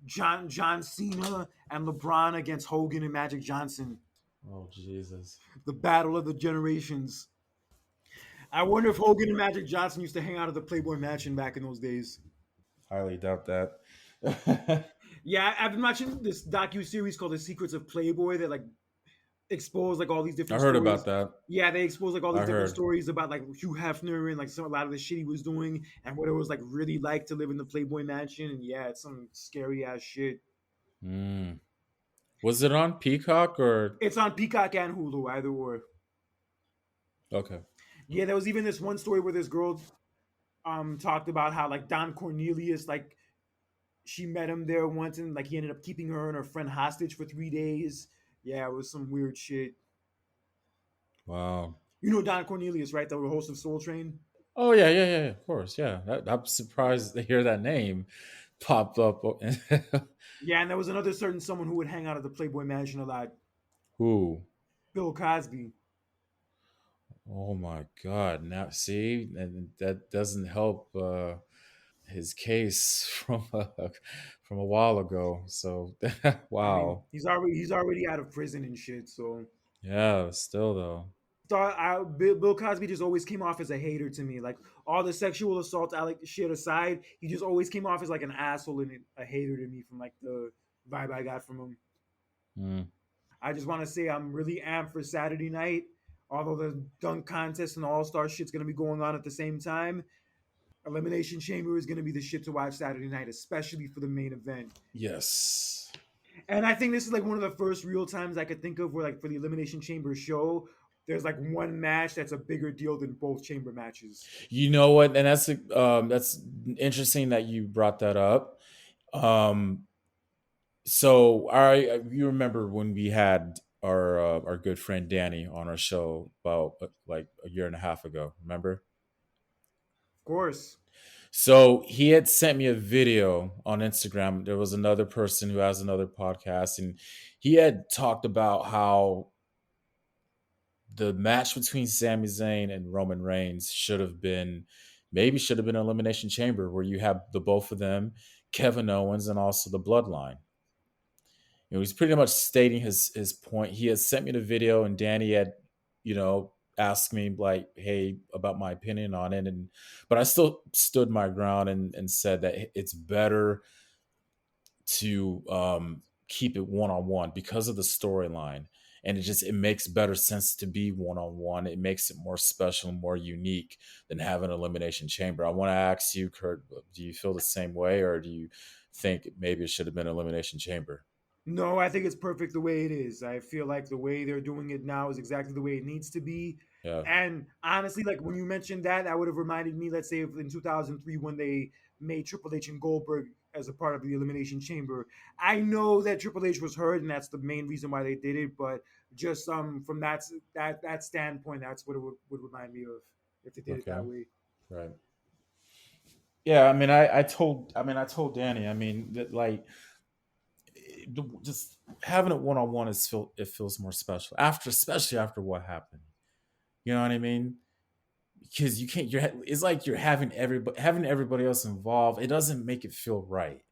Speaker 1: John Cena and LeBron against Hogan and Magic Johnson.
Speaker 2: Oh Jesus!
Speaker 1: The battle of the generations. I wonder if Hogan and Magic Johnson used to hang out at the Playboy Mansion back in those days.
Speaker 2: Highly doubt that.
Speaker 1: Yeah, I've been watching this docu series called The Secrets of Playboy that like expose like all these
Speaker 2: I
Speaker 1: different
Speaker 2: heard about
Speaker 1: stories.
Speaker 2: that.
Speaker 1: Yeah, they expose like all these
Speaker 2: I
Speaker 1: different
Speaker 2: heard.
Speaker 1: stories about like Hugh Hefner and like a lot of the shit he was doing and what it was like really like to live in the Playboy Mansion. And yeah, it's some scary ass shit.
Speaker 2: Mm. Was it on Peacock or
Speaker 1: It's on Peacock and Hulu, either or.
Speaker 2: okay?
Speaker 1: Yeah, there was even this one story where this girl talked about how like Don Cornelius, like she met him there once and like he ended up keeping her and her friend hostage for 3 days. Yeah, it was some weird shit.
Speaker 2: Wow.
Speaker 1: You know Don Cornelius, right? The host of Soul Train.
Speaker 2: Oh yeah, yeah, yeah. Of course, yeah. I'm surprised to hear that name pop up.
Speaker 1: Yeah, and there was another certain someone who would hang out at the Playboy Mansion a lot.
Speaker 2: Who?
Speaker 1: Bill Cosby.
Speaker 2: Oh my God! Now see, and that doesn't help his case from a while ago. So
Speaker 1: I mean,
Speaker 2: wow.
Speaker 1: he's already out of prison and shit. So
Speaker 2: Yeah. Still though.
Speaker 1: Bill Cosby just always came off as a hater to me. Like all the sexual assault shit aside, he just always came off as like an asshole and a hater to me from like the vibe I got from him.
Speaker 2: Mm.
Speaker 1: I just want to say I'm really amped for Saturday night. Although the dunk contest and All Star shit's gonna be going on at the same time, Elimination Chamber is gonna be the shit to watch Saturday night, especially for the main event.
Speaker 2: Yes.
Speaker 1: And I think this is like one of the first real times I could think of where like for the Elimination Chamber show, there's like one match that's a bigger deal than both chamber matches.
Speaker 2: You know what? And that's interesting that you brought that up. Um, so I you remember when we had our good friend Danny on our show about like a year and a half ago? Remember?
Speaker 1: Of course.
Speaker 2: So he had sent me a video on Instagram. There was another person who has another podcast, and he had talked about how the match between Sami Zayn and Roman Reigns should have been an elimination chamber where you have the both of them, Kevin Owens, and also the Bloodline. He's pretty much stating his point. He had sent me the video, and Danny had, asked me like, "Hey, about my opinion on it," and but I still stood my ground and said that it's better to keep it one on one because of the storyline, and it makes better sense to be one on one. It makes it more special, more unique than having an elimination chamber. I want to ask you, Kurt, do you feel the same way, or do you think maybe it should have been an elimination chamber?
Speaker 1: No, I think it's perfect the way it is. I feel like the way they're doing it now is exactly the way it needs to be.
Speaker 2: Yeah.
Speaker 1: And honestly, like when you mentioned that, that would have reminded me, let's say, in 2003 when they made Triple H and Goldberg as a part of the Elimination Chamber. I know that Triple H was hurt, and that's the main reason why they did it. But just from that standpoint, that's what it would remind me of if they did it
Speaker 2: Okay.
Speaker 1: that way.
Speaker 2: Right. Yeah. I mean, I told Danny. I mean, that like just having it one on one it feels more special after, especially after what happened. You know what I mean? Because you can't. It's like you're having everybody else involved. It doesn't make it feel right,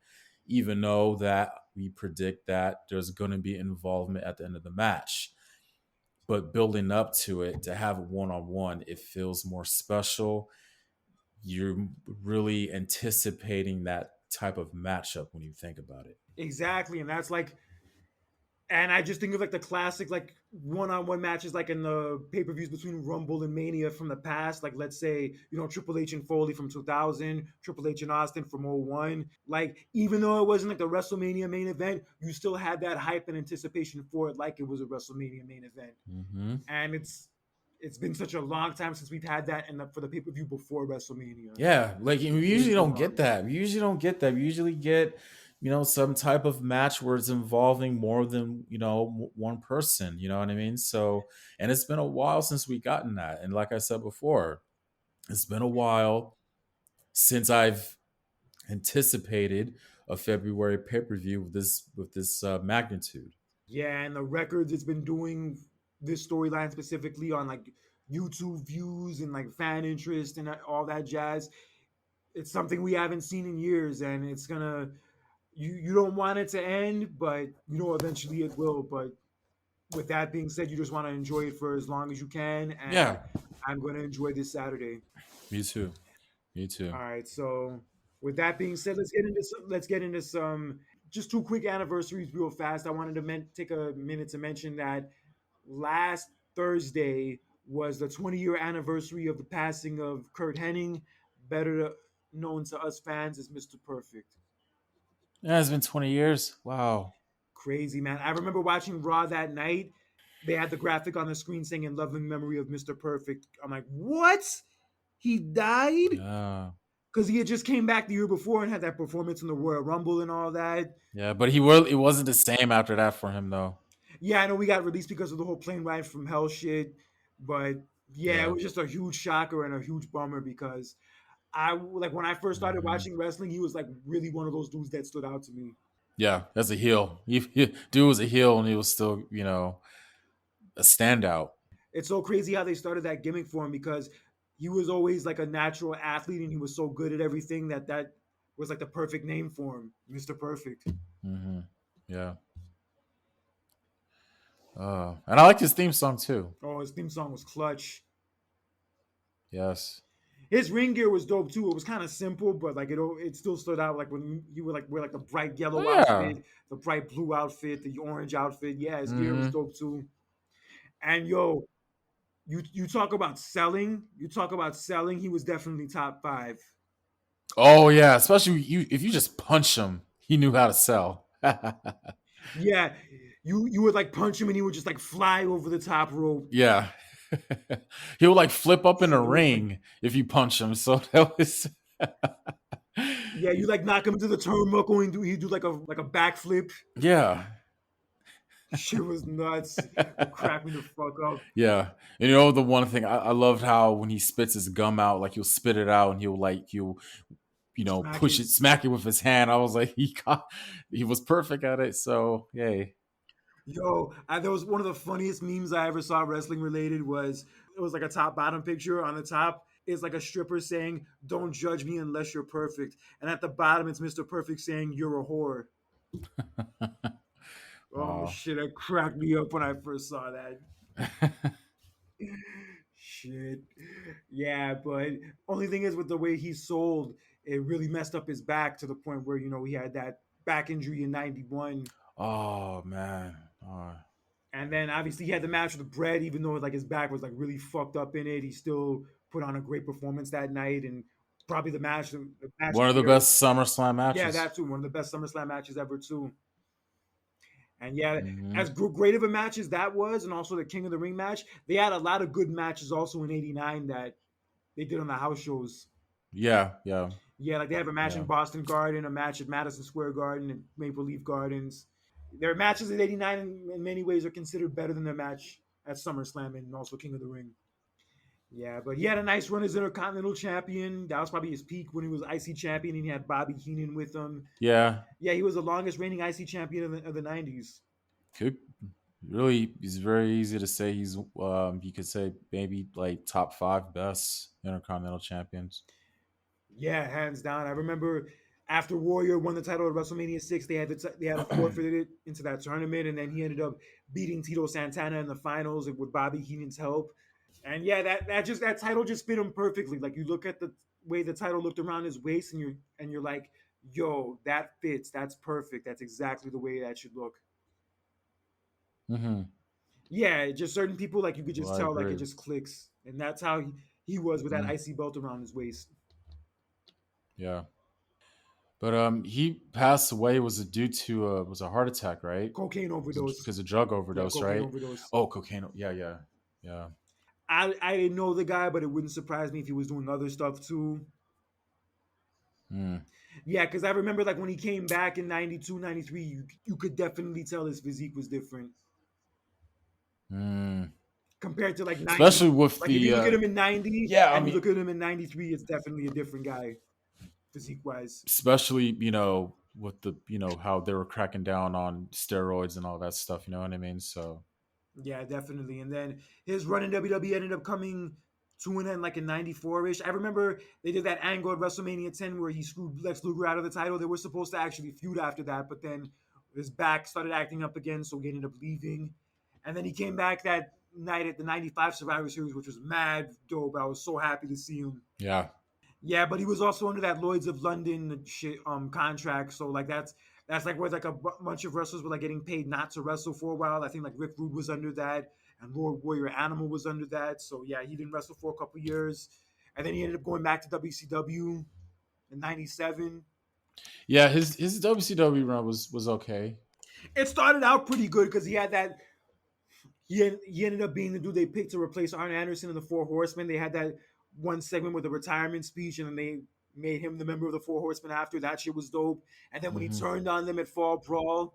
Speaker 2: even though that we predict that there's going to be involvement at the end of the match. But building up to it, to have it one on one, it feels more special. You're really anticipating that type of matchup when you think about it.
Speaker 1: Exactly, and that's like and I just think of like the classic like one-on-one matches like in the pay-per-views between Rumble and Mania from the past. Like let's say, Triple H and Foley from 2000, Triple H and Austin from '01. Like even though it wasn't like the WrestleMania main event, you still had that hype and anticipation for it like it was a WrestleMania main event.
Speaker 2: Mm-hmm.
Speaker 1: And it's been such a long time since we've had that for the pay-per-view before WrestleMania.
Speaker 2: Yeah, like we
Speaker 1: Way
Speaker 2: usually
Speaker 1: too
Speaker 2: don't get
Speaker 1: long.
Speaker 2: that. We usually don't get that. We usually get, some type of match where it's involving more than one person. You know what I mean? So, and it's been a while since we gotten that. And like I said before, it's been a while since I've anticipated a February pay per view with this magnitude.
Speaker 1: Yeah, and the records it's been doing this storyline specifically on like YouTube views and like fan interest and all that jazz. It's something we haven't seen in years, and it's gonna. You don't want it to end, but eventually it will. But with that being said, you just want to enjoy it for as long as you can, and
Speaker 2: Yeah,
Speaker 1: I'm gonna enjoy this Saturday.
Speaker 2: me too. Me too.
Speaker 1: All right, so with that being said, let's get into some just two quick anniversaries real fast. I wanted to take a minute to mention that last Thursday was the 20-year anniversary of the passing of Kurt Hennig, known to us fans as Mr. Perfect.
Speaker 2: Yeah, it's been 20 years. Wow.
Speaker 1: Crazy, man. I remember watching Raw that night. They had the graphic on the screen saying "In loving memory of Mr. Perfect." I'm like, what? He died?
Speaker 2: Yeah,
Speaker 1: Because he had just came back the year before and had that performance in the Royal Rumble and all that.
Speaker 2: yeah, but he will. It wasn't the same after that for him though.
Speaker 1: Yeah, I know we got released because of the whole plane ride from hell shit, but yeah, it
Speaker 2: Yeah,
Speaker 1: was just a huge shocker and a huge bummer because I like when I first started
Speaker 2: hmm
Speaker 1: watching wrestling, he was like really one of those dudes that stood out to me.
Speaker 2: yeah. As a heel, dude was a heel, and he was still, a standout.
Speaker 1: It's so crazy how they started that gimmick for him because he was always like a natural athlete and he was so good at everything that was like the perfect name for him, Mr. Perfect.
Speaker 2: Hmm Yeah. And I like his theme song too.
Speaker 1: Oh, his theme song was clutch.
Speaker 2: Yes.
Speaker 1: His ring gear was dope too. It was kind of simple, but like it still stood out. Like when you would like wear like the bright
Speaker 2: Oh
Speaker 1: yellow
Speaker 2: yeah.
Speaker 1: outfit, the bright blue outfit, the orange outfit. Yeah, his gear was
Speaker 2: hmm
Speaker 1: dope too. And yo, you talk about selling. You talk about selling. He was definitely top five.
Speaker 2: Oh yeah. Especially if you just punch him, he knew how to sell.
Speaker 1: Yeah, you would like punch him and he would just like fly over the top rope.
Speaker 2: Yeah. He would like flip up in a
Speaker 1: Shit, it was like
Speaker 2: ring if you punch him. So that was
Speaker 1: yeah, you like knock him into the turnbuckle and he do like a backflip.
Speaker 2: yeah.
Speaker 1: Shit was nuts. It cracked me the fuck up.
Speaker 2: Yeah. And the one thing I loved how when he spits his gum out, like he'll spit it out and he'll
Speaker 1: Smack
Speaker 2: push
Speaker 1: it.
Speaker 2: it, smack it with his hand. I was like, he was perfect at it. So yay.
Speaker 1: Yo, that was one of the funniest memes I ever saw wrestling related was it was like a top bottom picture. On the top is like a stripper saying, "Don't judge me unless you're perfect." And at the bottom it's Mr. Perfect saying, "You're a whore." Oh
Speaker 2: Oh.
Speaker 1: shit, that cracked me up when I first saw that. Shit. Yeah, but only thing is with the way he sold, it really messed up his back to the point where, he had that back injury in 91.
Speaker 2: Oh man. Oh.
Speaker 1: And then obviously he had the match with Brett, even though like his back was like really fucked up in it. He still put on a great performance that night and probably the match of
Speaker 2: One of
Speaker 1: the
Speaker 2: the
Speaker 1: year.
Speaker 2: best SummerSlam
Speaker 1: Yeah,
Speaker 2: matches.
Speaker 1: that too. One of the best SummerSlam matches ever too. And yeah,
Speaker 2: Hmm
Speaker 1: as great of a match as that was, and also the King of the Ring match, they had a lot of good matches also in '89 that they did on the house shows.
Speaker 2: Yeah, yeah,
Speaker 1: Yeah, like they have a match in
Speaker 2: yeah.
Speaker 1: Boston Garden, a match at Madison Square Garden, and Maple Leaf Gardens. Their matches at '89 in many ways are considered better than their match at SummerSlam and also King of the Ring. Yeah, but he had a nice run as Intercontinental Champion. That was probably his peak when he was IC Champion, and he had Bobby Heenan with him.
Speaker 2: Yeah,
Speaker 1: Yeah, he was the longest reigning IC Champion of the '90s.
Speaker 2: could really. It's very easy to say he's. You could say maybe like top five best Intercontinental champions.
Speaker 1: Yeah, hands down. I remember after Warrior won the title at WrestleMania 6, they had to forfeit it into that tournament, and then he ended up beating Tito Santana in the finals with Bobby Heenan's help. And yeah, that title just fit him perfectly. Like you look at the way the title looked around his waist, and you're like, yo, that fits. That's perfect. That's exactly the way that should look.
Speaker 2: Hmm
Speaker 1: Yeah, just certain people like you could
Speaker 2: Well,
Speaker 1: just
Speaker 2: I
Speaker 1: tell like it
Speaker 2: agree.
Speaker 1: just clicks, and that's how he was with that
Speaker 2: Hmm
Speaker 1: icy belt around his waist.
Speaker 2: Yeah, but he passed away. Was it due to was a heart attack, right?
Speaker 1: Cocaine
Speaker 2: Was it
Speaker 1: overdose.
Speaker 2: because of drug
Speaker 1: Yeah,
Speaker 2: overdose,
Speaker 1: cocaine
Speaker 2: right?
Speaker 1: overdose.
Speaker 2: Oh, cocaine. Yeah, yeah, yeah.
Speaker 1: I didn't know the guy, but it wouldn't surprise me if he was doing other stuff too.
Speaker 2: Mm.
Speaker 1: Yeah, because I remember like when he came back in 92, 93, you could definitely tell his physique was different
Speaker 2: Mm.
Speaker 1: compared to like 90.
Speaker 2: Especially with
Speaker 1: Like if you
Speaker 2: the
Speaker 1: look at him in 90
Speaker 2: yeah. I
Speaker 1: and you
Speaker 2: mean,
Speaker 1: look at him in 93, it's definitely a different guy physique wise.
Speaker 2: especially with the how they were cracking down on steroids and all that stuff. You know what I mean? So
Speaker 1: Yeah, definitely. And then his run in WWE ended up coming to an end like in 94-ish. I remember they did that angle at WrestleMania 10 where he screwed Lex Luger out of the title. They were supposed to actually feud after that, but then his back started acting up again, so he ended up leaving. And then he came back that night at the 95 Survivor Series, which was mad dope. I was so happy to see him.
Speaker 2: yeah,
Speaker 1: Yeah, but he was also under that Lloyd's of London shit contract. So like that's like where like a bunch of wrestlers were like getting paid not to wrestle for a while. I think like Rick Rude was under that, and Lord Warrior Animal was under that. So yeah, he didn't wrestle for a couple years, and then he ended up going back to WCW in '97.
Speaker 2: yeah. His WCW run was okay.
Speaker 1: It started out pretty good because he had that. He ended up being the dude they picked to replace Arn Anderson in the Four Horsemen. They had that one segment with the retirement speech, and then they made him the member of the Four Horsemen after. That shit was dope. And then when he
Speaker 2: Hmm.
Speaker 1: turned on them at Fall Brawl,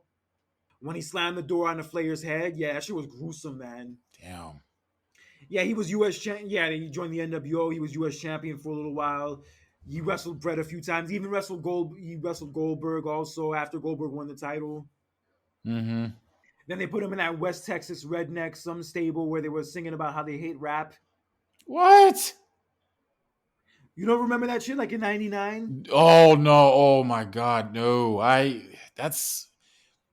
Speaker 1: when he slammed the door on the Flayer's head, yeah, that shit was gruesome, man.
Speaker 2: Damn.
Speaker 1: Yeah, he was U.S. champ. Yeah, he joined the NWO. He was U.S. champion for a little while. He wrestled Brett a few times. He even wrestled Gold. He wrestled Goldberg also after Goldberg won the title.
Speaker 2: Hmm.
Speaker 1: Then they put him in that West Texas redneck some stable where they were singing about how they hate rap.
Speaker 2: What?
Speaker 1: You don't remember that shit like in '99?
Speaker 2: Oh no! Oh my God! No! That's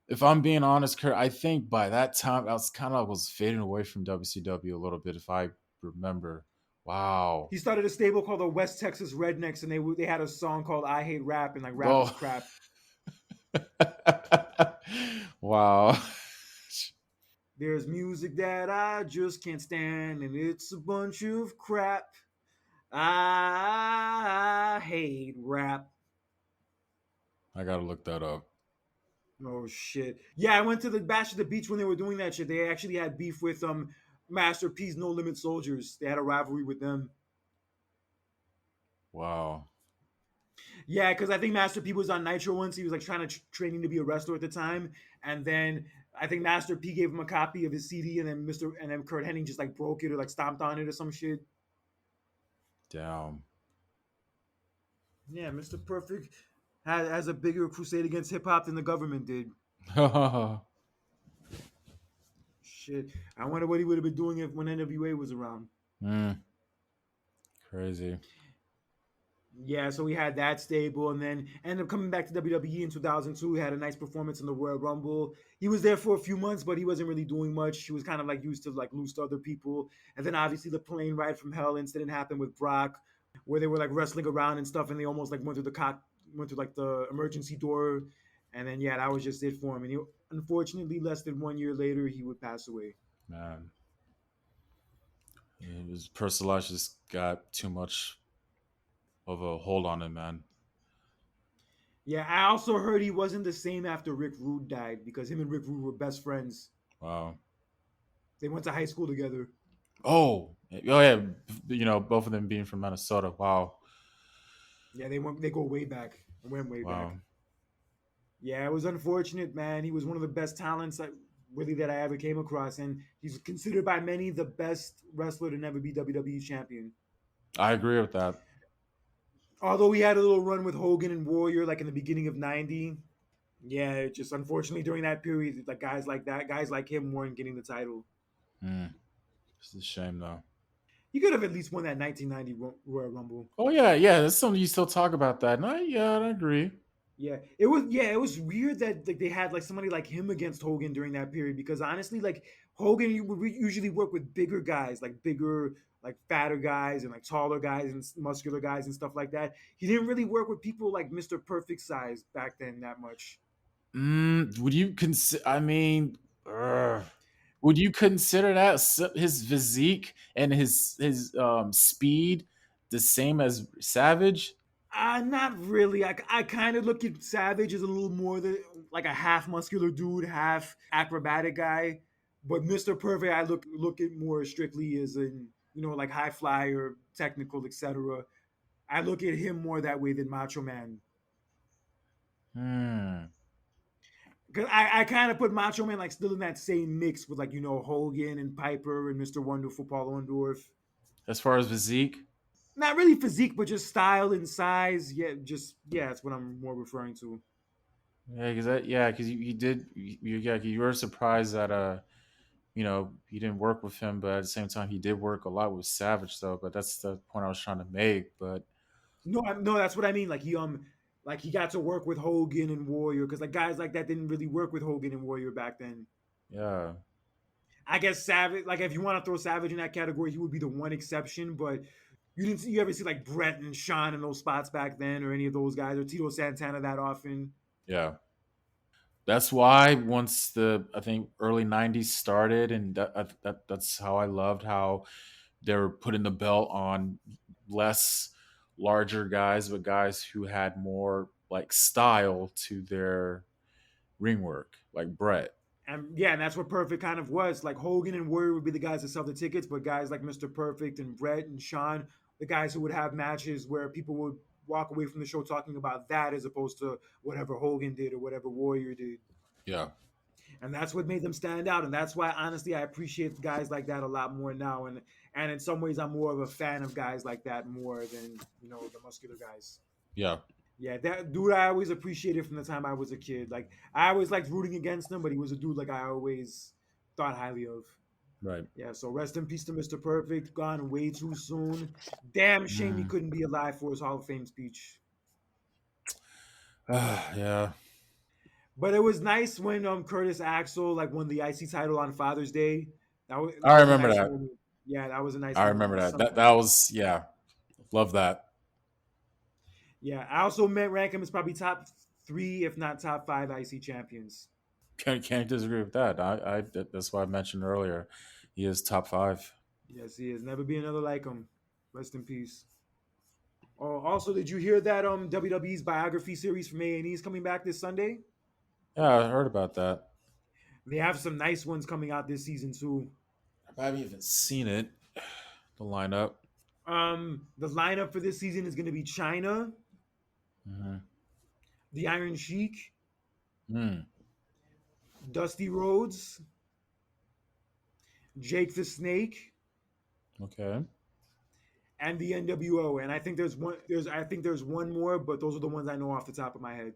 Speaker 2: if I'm being honest, Kurt. I think by that time I was fading away from WCW a little bit. If I remember. Wow.
Speaker 1: He started a stable called the West Texas Rednecks, and they had a song called "I Hate Rap," and like rap is
Speaker 2: Oh.
Speaker 1: crap.
Speaker 2: Wow.
Speaker 1: There's music that I just can't stand, and it's a bunch of crap. I hate rap.
Speaker 2: I gotta look that up.
Speaker 1: Oh shit! Yeah, I went to the Bash at the Beach when they were doing that shit. They actually had beef with Master P's No Limit Soldiers. They had a rivalry with them.
Speaker 2: Wow.
Speaker 1: Yeah, because I think Master P was on Nitro once. He was like trying to training to be a wrestler at the time, and then I think Master P gave him a copy of his CD, and then Kurt Hennig just like broke it or like stomped on it or some shit.
Speaker 2: Damn.
Speaker 1: Yeah, Mr. Perfect has a bigger crusade against hip hop than the government did. Shit, I wonder what he would have been doing if when NWA was around.
Speaker 2: Mm, crazy.
Speaker 1: Yeah, so we had that stable, and then ended up coming back to WWE in 2002. He had a nice performance in the Royal Rumble. He was there for a few months, but he wasn't really doing much. He was kind of like used to like lose to other people. And then obviously the plane ride from hell incident happened with Brock, where they were like wrestling around and stuff, and they almost like went through like the emergency door, and then yeah, that was just it for him. And he unfortunately less than 1 year later he would pass away.
Speaker 2: Man. His personal life just got too much of a hold on him, man.
Speaker 1: Yeah, I also heard he wasn't the same after Rick Rude died because him and Rick Rude were best friends.
Speaker 2: Wow.
Speaker 1: They went to high school together.
Speaker 2: Oh. Oh yeah. Both of them being from Minnesota. Wow.
Speaker 1: Yeah, they go way back. Went way back.
Speaker 2: Wow.
Speaker 1: Yeah, it was unfortunate, man. He was one of the best talents really that I ever came across, and he's considered by many the best wrestler to never be WWE champion.
Speaker 2: I agree with that.
Speaker 1: Although he had a little run with Hogan and Warrior, like in the beginning of '90. Yeah, it just unfortunately during that period, like guys like him weren't getting the title.
Speaker 2: Mm. It's a shame though.
Speaker 1: He could have at least won that 1990 Royal Rumble.
Speaker 2: Oh yeah, yeah. That's something you still talk about that. No, yeah, I agree.
Speaker 1: Yeah, it was weird that like they had like somebody like him against Hogan during that period because honestly, like Hogan would usually work with bigger guys, like bigger, like fatter guys and like taller guys and muscular guys and stuff like that. He didn't really work with people like Mr. Perfect size back then that much.
Speaker 2: Would you consider? I mean, would you consider that his physique and his speed the same as Savage?
Speaker 1: Not really. I kind of look at Savage as a little more like a half muscular dude, half acrobatic guy. But Mr. Perfect, I look at more strictly as in like high flyer, technical, etc. I look at him more that way than Macho Man.
Speaker 2: Hmm.
Speaker 1: Because I kind of put Macho Man like still in that same mix with like Hogan and Piper and Mr. Wonderful Paul Orndorff.
Speaker 2: As far as physique,
Speaker 1: Not really physique, but just style and size. Yeah, that's what I'm more referring to.
Speaker 2: because you did, yeah, you were surprised that he didn't work with him, but at the same time, he did work a lot with Savage, though. But that's the point I was trying to make. But
Speaker 1: No, that's what I mean. Like he got to work with Hogan and Warrior because like guys like that didn't really work with Hogan and Warrior back then.
Speaker 2: yeah,
Speaker 1: I guess Savage, like if you want to throw Savage in that category, he would be the one exception. But you ever see like Brett and Sean in those spots back then, or any of those guys, or Tito Santana that often?
Speaker 2: yeah. That's why once the I think early '90s started, and that's how I loved how they were putting the belt on less larger guys, but guys who had more like style to their ring work, like Brett.
Speaker 1: And yeah, and that's what Perfect kind of was. Like Hogan and Warrior would be the guys that sell the tickets, but guys like Mr. Perfect and Brett and Sean, the guys who would have matches where people would walk away from the show talking about that as opposed to whatever Hogan did or whatever Warrior did.
Speaker 2: Yeah,
Speaker 1: And that's what made them stand out. And that's why honestly I appreciate guys like that a lot more now. And in some ways I'm more of a fan of guys like that more than, the muscular guys.
Speaker 2: yeah,
Speaker 1: Yeah, that dude I always appreciated from the time I was a kid. Like I always liked rooting against him, but he was a dude like I always thought highly of.
Speaker 2: right.
Speaker 1: Yeah, so rest in peace to Mr. Perfect, gone way too soon. Damn shame he
Speaker 2: Mm.
Speaker 1: couldn't be alive for his Hall of Fame speech.
Speaker 2: Yeah,
Speaker 1: But it was nice when Curtis Axel like won the IC title on Father's Day. That
Speaker 2: I
Speaker 1: was a
Speaker 2: remember
Speaker 1: nice
Speaker 2: that.
Speaker 1: moment. Yeah, that was a nice
Speaker 2: I
Speaker 1: moment
Speaker 2: remember
Speaker 1: on
Speaker 2: that.
Speaker 1: Sunday.
Speaker 2: That was yeah, love that.
Speaker 1: Yeah, I also met rank him as probably top three, if not top five IC champions.
Speaker 2: Can't disagree with that. That's why I mentioned earlier. He is top five.
Speaker 1: Yes, he is. Never be another like him. Rest in peace. Oh, also, did you hear that WWE's biography series from A&E is coming back this Sunday?
Speaker 2: Yeah, I heard about that.
Speaker 1: They have some nice ones coming out this season too.
Speaker 2: I haven't even seen it. The lineup.
Speaker 1: The lineup for this season is going to be China,
Speaker 2: Mm-hmm.
Speaker 1: the Iron Sheik,
Speaker 2: Mm,
Speaker 1: Dusty Rhodes, Jake the Snake,
Speaker 2: okay.
Speaker 1: and the NWO. And I think there's one more, but those are the ones I know off the top of my head.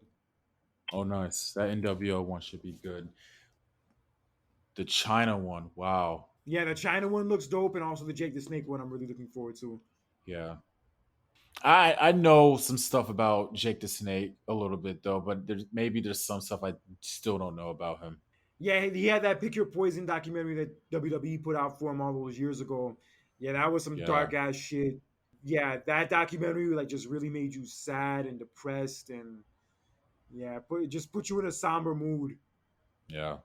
Speaker 2: Oh, nice. That NWO one should be good. The China one. Wow.
Speaker 1: Yeah, the China one looks dope, and also the Jake the Snake one I'm really looking forward to.
Speaker 2: Yeah. I know some stuff about Jake the Snake a little bit though, but there's some stuff I still don't know about him.
Speaker 1: Yeah, he had that Pick Your Poison documentary that WWE put out for him all those years ago. Yeah, that was some
Speaker 2: Yeah.
Speaker 1: dark ass shit. Yeah, that documentary like just really made you sad and depressed, and yeah, just put you in a somber mood.
Speaker 2: Yeah.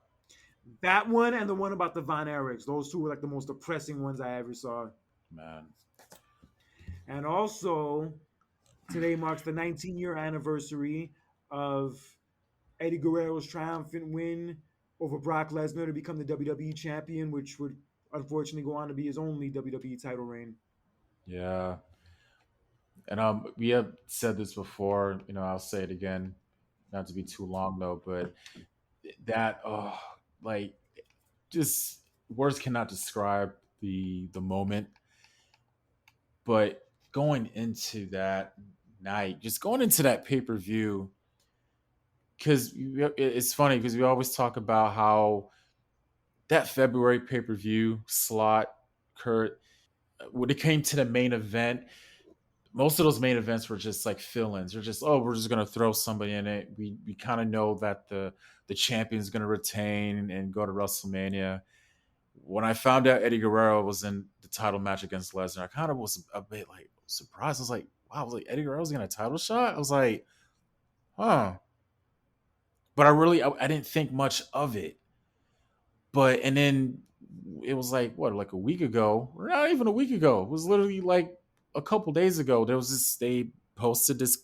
Speaker 1: That one and the one about the Von Erichs, those two were like the most depressing ones I ever saw.
Speaker 2: Man.
Speaker 1: And also, today marks the 19-year anniversary of Eddie Guerrero's triumphant win over Brock Lesnar to become the WWE champion, which would unfortunately go on to be his only WWE title reign.
Speaker 2: Yeah. And we have said this before, I'll say it again, not to be too long though, but that like just words cannot describe the moment. But going into that night, just going into that pay-per-view, because it's funny because we always talk about how that February pay-per-view slot, Kurt, when it came to the main event, most of those main events were just like fill-ins. They're just, oh, we're just gonna throw somebody in it. We kind of know that the champion's gonna retain and go to WrestleMania. When I found out Eddie Guerrero was in the title match against Lesnar, I kind of was a bit like surprised. I was like, wow, I was like, Eddie Guerrero's getting a title shot? I was like, huh. But I didn't think much of it. But and then it was like what, like a week ago, or not even a week ago. It was literally like a couple days ago. There was this they posted this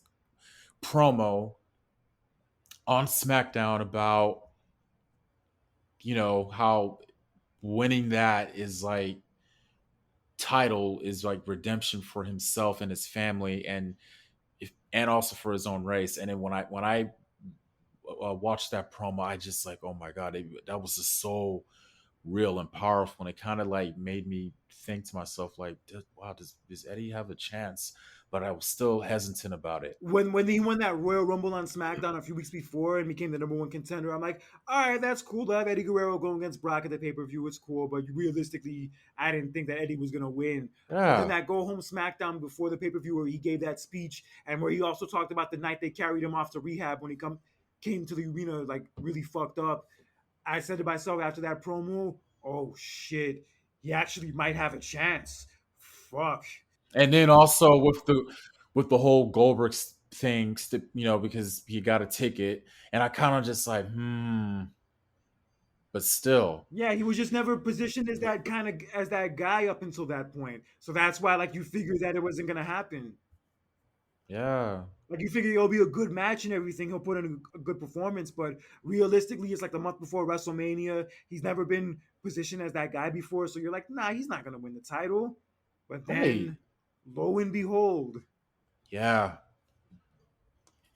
Speaker 2: promo on SmackDown about how winning that is like title is like redemption for himself and his family and also for his own race. And then when I watched that promo, I just like, oh my god, that was just so real and powerful, and it kind of like made me think to myself like, wow, does Eddie have a chance? But I was still hesitant about it.
Speaker 1: When he won that Royal Rumble on SmackDown a few weeks before and became the number one contender, I'm like, all right, that's cool to have Eddie Guerrero going against Brock at the pay per view. It's cool, but realistically, I didn't think that Eddie was gonna win. But then
Speaker 2: Yeah,
Speaker 1: that go home SmackDown before the pay per view where he gave that speech and where he also talked about the night they carried him off to rehab when he came to the arena like really fucked up. I said to myself after that promo, oh shit, he actually might have a chance. Fuck.
Speaker 2: and then also with the whole Goldberg thing, because he got a ticket, and I kind of just like, but still,
Speaker 1: Yeah, he was just never positioned as that kind of as that guy up until that point. So that's why like you figured that it wasn't gonna happen.
Speaker 2: Yeah.
Speaker 1: Like you figure it'll be a good match and everything. He'll put in a good performance, but realistically, it's like the month before WrestleMania. He's never been positioned as that guy before, so you're like, nah, he's not gonna win the title. But
Speaker 2: Right.
Speaker 1: then, lo and behold,
Speaker 2: Yeah.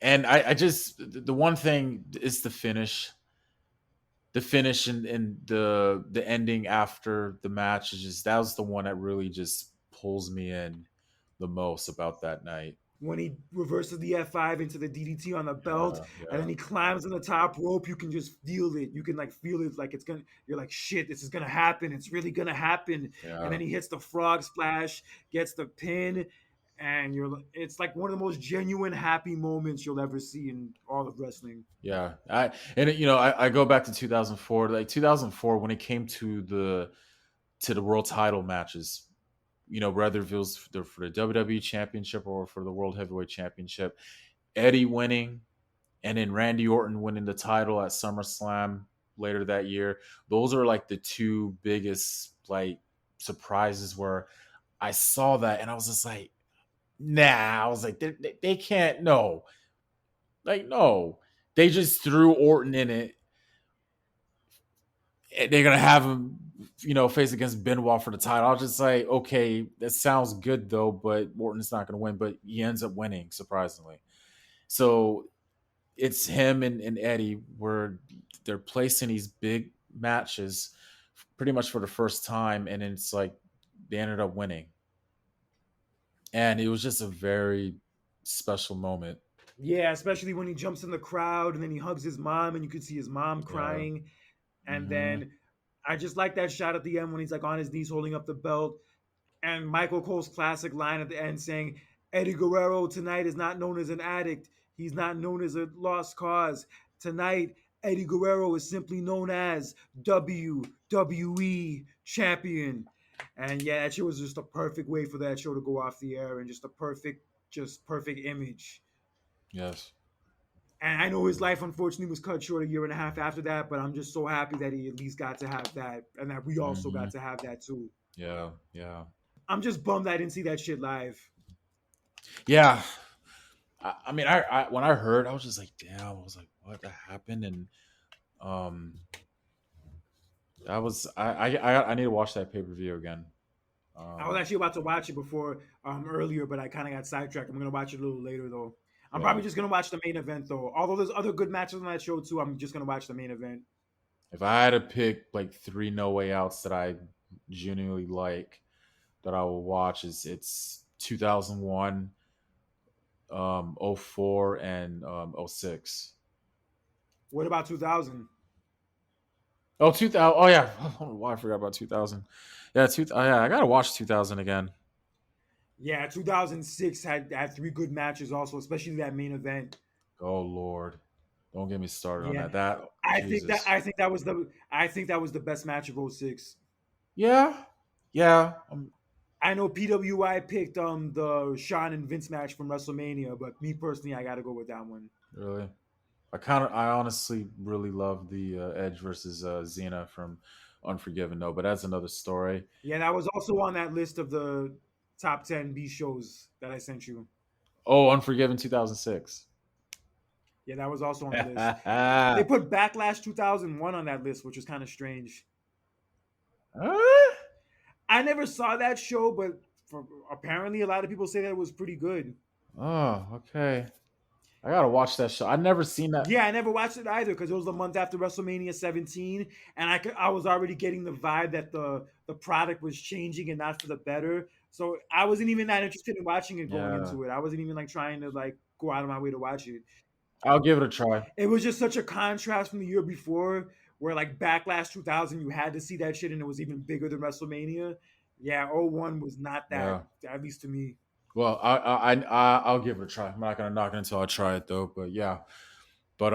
Speaker 2: And I just the one thing is the finish. The finish and the ending after the match is just that was the one that really just pulls me in the most about that night.
Speaker 1: when he reverses the F5 into the DDT on the belt, and
Speaker 2: Yeah.
Speaker 1: then he climbs on the top rope, you can just feel it. You can like feel it, like it's gonna. You're like, shit, this is gonna happen. It's really gonna happen. And
Speaker 2: Yeah.
Speaker 1: then he hits the frog splash, gets the pin, and you're. It's like one of the most genuine happy moments you'll ever see in all of wrestling.
Speaker 2: Yeah. I go back to 2004. Like 2004 when it came to the world title matches, whether it was for the WWE Championship or for the World Heavyweight Championship, Eddie winning and then Randy Orton winning the title at SummerSlam later that year. Those are like the two biggest like surprises where I saw that and I was just like, nah. I was like, they can't. No, like no. They just threw Orton in it. They're gonna have him, face against Benoit for the title. I was just like, okay, that sounds good though, but Orton's not gonna win. But he ends up winning surprisingly. So it's him and Eddie where they're placing these big matches pretty much for the first time, and it's like they ended up winning, and it was just a very special moment.
Speaker 1: Yeah, especially when he jumps in the crowd and then he hugs his mom, and you can see his mom
Speaker 2: Yeah.
Speaker 1: crying. And
Speaker 2: Mm-hmm.
Speaker 1: then I just like that shot at the end when he's like on his knees holding up the belt, and Michael Cole's classic line at the end saying, Eddie Guerrero tonight is not known as an addict. He's not known as a lost cause. Tonight, Eddie Guerrero is simply known as WWE Champion. And yeah, that shit was just a perfect way for that show to go off the air and just perfect image.
Speaker 2: Yes.
Speaker 1: And I know his life unfortunately was cut short a year and a half after that, but I'm just so happy that he at least got to have that and that we also
Speaker 2: Mm-hmm.
Speaker 1: got to have that too.
Speaker 2: Yeah. Yeah.
Speaker 1: I'm just bummed I didn't see that shit live.
Speaker 2: Yeah. I mean, when I heard, I was just like, damn. I was like, what that happened? And um, I need to watch that pay per view again.
Speaker 1: I was
Speaker 2: Um,
Speaker 1: actually about to watch it before earlier, but I kind of got sidetracked. I'm gonna watch it a little later though. I'm
Speaker 2: yeah.
Speaker 1: probably just gonna watch the main event though. Although there's other good matches on that show too, I'm just gonna watch the main event.
Speaker 2: If I had to pick like three no way outs that I genuinely like that I will watch, is it's 2001, '04, and '06.
Speaker 1: What about 2000?
Speaker 2: Oh, 2000. Oh yeah. I don't know why I forgot about 2000. Yeah, yeah, I gotta watch 2000 again.
Speaker 1: Yeah, 2006 had three good matches also, especially that main event.
Speaker 2: Oh Lord, don't get me started on
Speaker 1: Yeah,
Speaker 2: that. That
Speaker 1: I think that
Speaker 2: Jesus.
Speaker 1: I think that was the I think that was the best match of '06.
Speaker 2: Yeah, yeah.
Speaker 1: I know PWI picked the Shawn and Vince match from WrestleMania, but me personally, I got to go with that one.
Speaker 2: Really. I honestly really love the Edge versus Xena from Unforgiven, though. But that's another story.
Speaker 1: Yeah, that was also on that list of the top 10 B shows that I sent you.
Speaker 2: Oh, Unforgiven 2006.
Speaker 1: Yeah, that was also on the list. They
Speaker 2: Huh?
Speaker 1: put Backlash 2001 on that list, which was kind of strange. I never saw that show, but apparently a lot of people say that it was pretty good.
Speaker 2: Oh, okay. I gotta watch that show. I've never seen that.
Speaker 1: Yeah, I never watched it either because it was the month after WrestleMania 17, and I was already getting the vibe that the product was changing and not for the better. So I wasn't even that interested in watching it going
Speaker 2: Yeah,
Speaker 1: into it. I wasn't even like trying to like go out of my way to watch it.
Speaker 2: I'll give it a try.
Speaker 1: It was just such a contrast from the year before, where like Backlash 2000, you had to see that shit, and it was even bigger than WrestleMania. Yeah, '01 was not that,
Speaker 2: Yeah.
Speaker 1: at least to me.
Speaker 2: Well, I'll give it a try. I'm not gonna knock it until I try it though. But yeah. But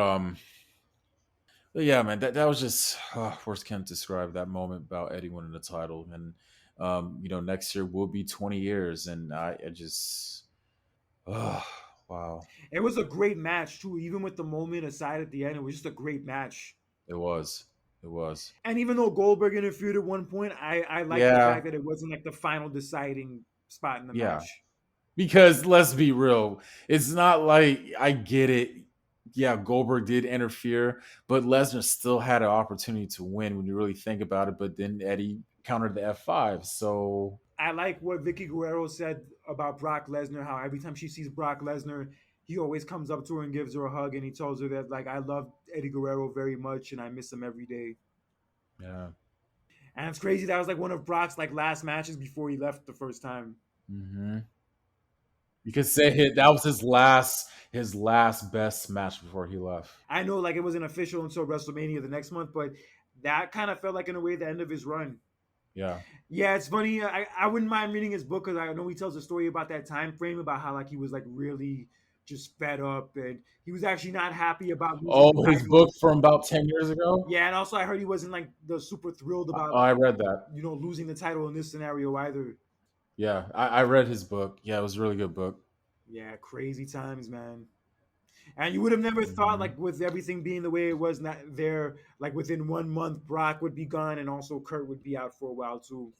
Speaker 2: yeah, man, that was just worst can't describe that moment about Eddie winning the title, and next year will be 20 years, and I just, oh, wow,
Speaker 1: It was a great match too, even with the moment aside at the end. It was just a great match.
Speaker 2: it was, it was,
Speaker 1: And even though Goldberg interfered at one point, I like the
Speaker 2: yeah,
Speaker 1: fact that it wasn't like the final deciding spot in the
Speaker 2: yeah,
Speaker 1: match.
Speaker 2: Because let's be real, it's not like I get it. Yeah, Goldberg did interfere, but Lesnar still had an opportunity to win when you really think about it. But then Eddie countered the F5. So
Speaker 1: I like what Vicky Guerrero said about Brock Lesnar. How every time she sees Brock Lesnar, he always comes up to her and gives her a hug, and he tells her that like I love Eddie Guerrero very much, and I miss him every day.
Speaker 2: yeah.
Speaker 1: And it's crazy that was like one of Brock's like last matches before he left the first time.
Speaker 2: Mm-hmm. You could say that was his last best match before he left.
Speaker 1: I know like it wasn't official until WrestleMania the next month, but that kind of felt like in a way the end of his run.
Speaker 2: Yeah.
Speaker 1: Yeah, it's funny. I wouldn't mind reading his book because I know he tells a story about that time frame about how like he was like really just fed up and he was actually not happy about losing the
Speaker 2: Oh, his book
Speaker 1: title.
Speaker 2: from about 10 years ago.
Speaker 1: Yeah, and also I heard he wasn't like the super thrilled
Speaker 2: Oh,
Speaker 1: about
Speaker 2: I read that.
Speaker 1: losing the title in this scenario either.
Speaker 2: Yeah, I read his book. Yeah, it was a really good book.
Speaker 1: Yeah, crazy times, man. And you would have never thought
Speaker 2: Hmm.
Speaker 1: like with everything being the way it was not there, like within 1 month Brock would be gone and also Kurt would be out for a while too.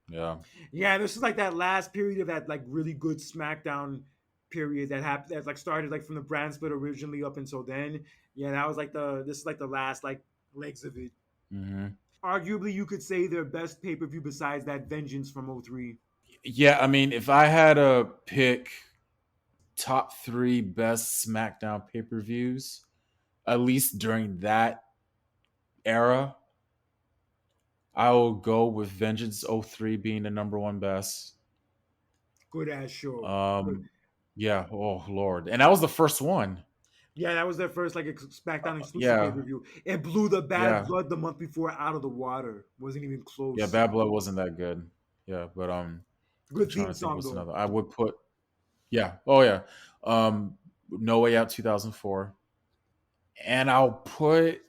Speaker 2: Yeah.
Speaker 1: Yeah, this is like that last period of that like really good SmackDown period that happened that like started like from the brand split originally up until then. Yeah, that was like this is like the last like legs of it.
Speaker 2: Hmm.
Speaker 1: Arguably, you could say their best pay per view besides that Vengeance from '03.
Speaker 2: Yeah, I mean, if I had to pick top three best SmackDown pay per views, at least during that era, I will go with Vengeance '03 being the number one best.
Speaker 1: Good ass show. Good.
Speaker 2: Um, yeah. Oh Lord, and that was the first one.
Speaker 1: Yeah, that was their first like SmackDown exclusive pay
Speaker 2: Yeah.
Speaker 1: per view. It blew the Bad
Speaker 2: Yeah.
Speaker 1: Blood the month before out of the water. Wasn't even
Speaker 2: Yeah.
Speaker 1: close.
Speaker 2: Bad Blood wasn't that good. Yeah, but I'm
Speaker 1: Good
Speaker 2: trying
Speaker 1: theme
Speaker 2: to think
Speaker 1: song
Speaker 2: what's
Speaker 1: though.
Speaker 2: another. I would put. Yeah. Oh yeah. No Way Out 2004, and I'll put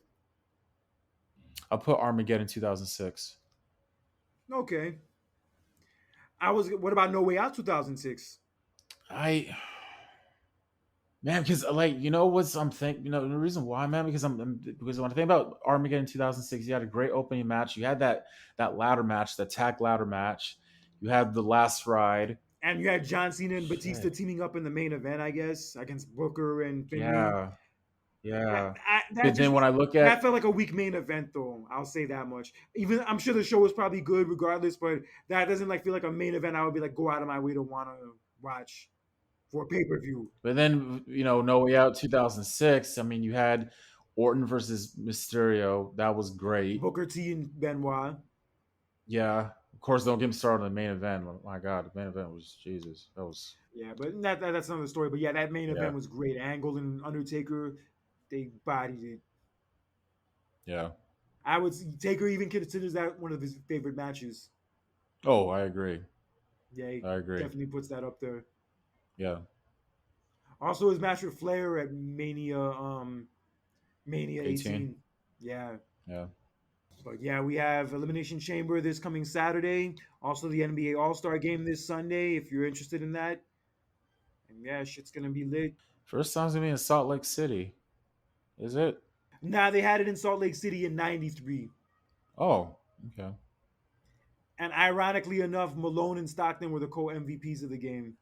Speaker 2: Armageddon 2006.
Speaker 1: Okay. I was. What about No Way Out 2006?
Speaker 2: I Man, because like what's I'm thinking. The reason why, man, because when I think about Armageddon 2006, you had a great opening match. You had that ladder match, that tag ladder match. You had the last ride.
Speaker 1: And you had John Cena and Batista
Speaker 2: Shit.
Speaker 1: teaming up in the main event, I guess, against Booker and Finley.
Speaker 2: Yeah,
Speaker 1: That
Speaker 2: yeah.
Speaker 1: that
Speaker 2: But
Speaker 1: just
Speaker 2: then when I look
Speaker 1: that
Speaker 2: at
Speaker 1: felt like a weak main event, though. I'll say that much. Even I'm sure the show was probably good regardless, but that doesn't like feel like a main event. I would be like go out of my way to want to watch for a pay per view.
Speaker 2: but then No Way Out 2006. I mean, you had Orton versus Mysterio. That was great.
Speaker 1: Booker T and Benoit.
Speaker 2: Yeah. Of course, don't get me started on the main event. Oh my God, the main event was Jesus. That was
Speaker 1: Yeah, but that's another story. But yeah, that main
Speaker 2: yeah,
Speaker 1: event was great. Angle and Undertaker, they bodied it.
Speaker 2: yeah.
Speaker 1: I would Taker even considers that one of his favorite matches.
Speaker 2: Oh, I agree.
Speaker 1: Yeah, he
Speaker 2: I agree.
Speaker 1: definitely puts that up there.
Speaker 2: Yeah.
Speaker 1: Also, his match with Flair at Mania
Speaker 2: 18.
Speaker 1: 18. Yeah,
Speaker 2: Yeah.
Speaker 1: but yeah, we have Elimination Chamber this coming Saturday. Also, the NBA All Star Game this Sunday. If you're interested in that, and yeah, shit's gonna be lit.
Speaker 2: First time's gonna be in Salt Lake City. Is it?
Speaker 1: Now they had it in Salt Lake City in '93,
Speaker 2: Oh, okay.
Speaker 1: and ironically enough, Malone and Stockton were the co-MVPs of the game.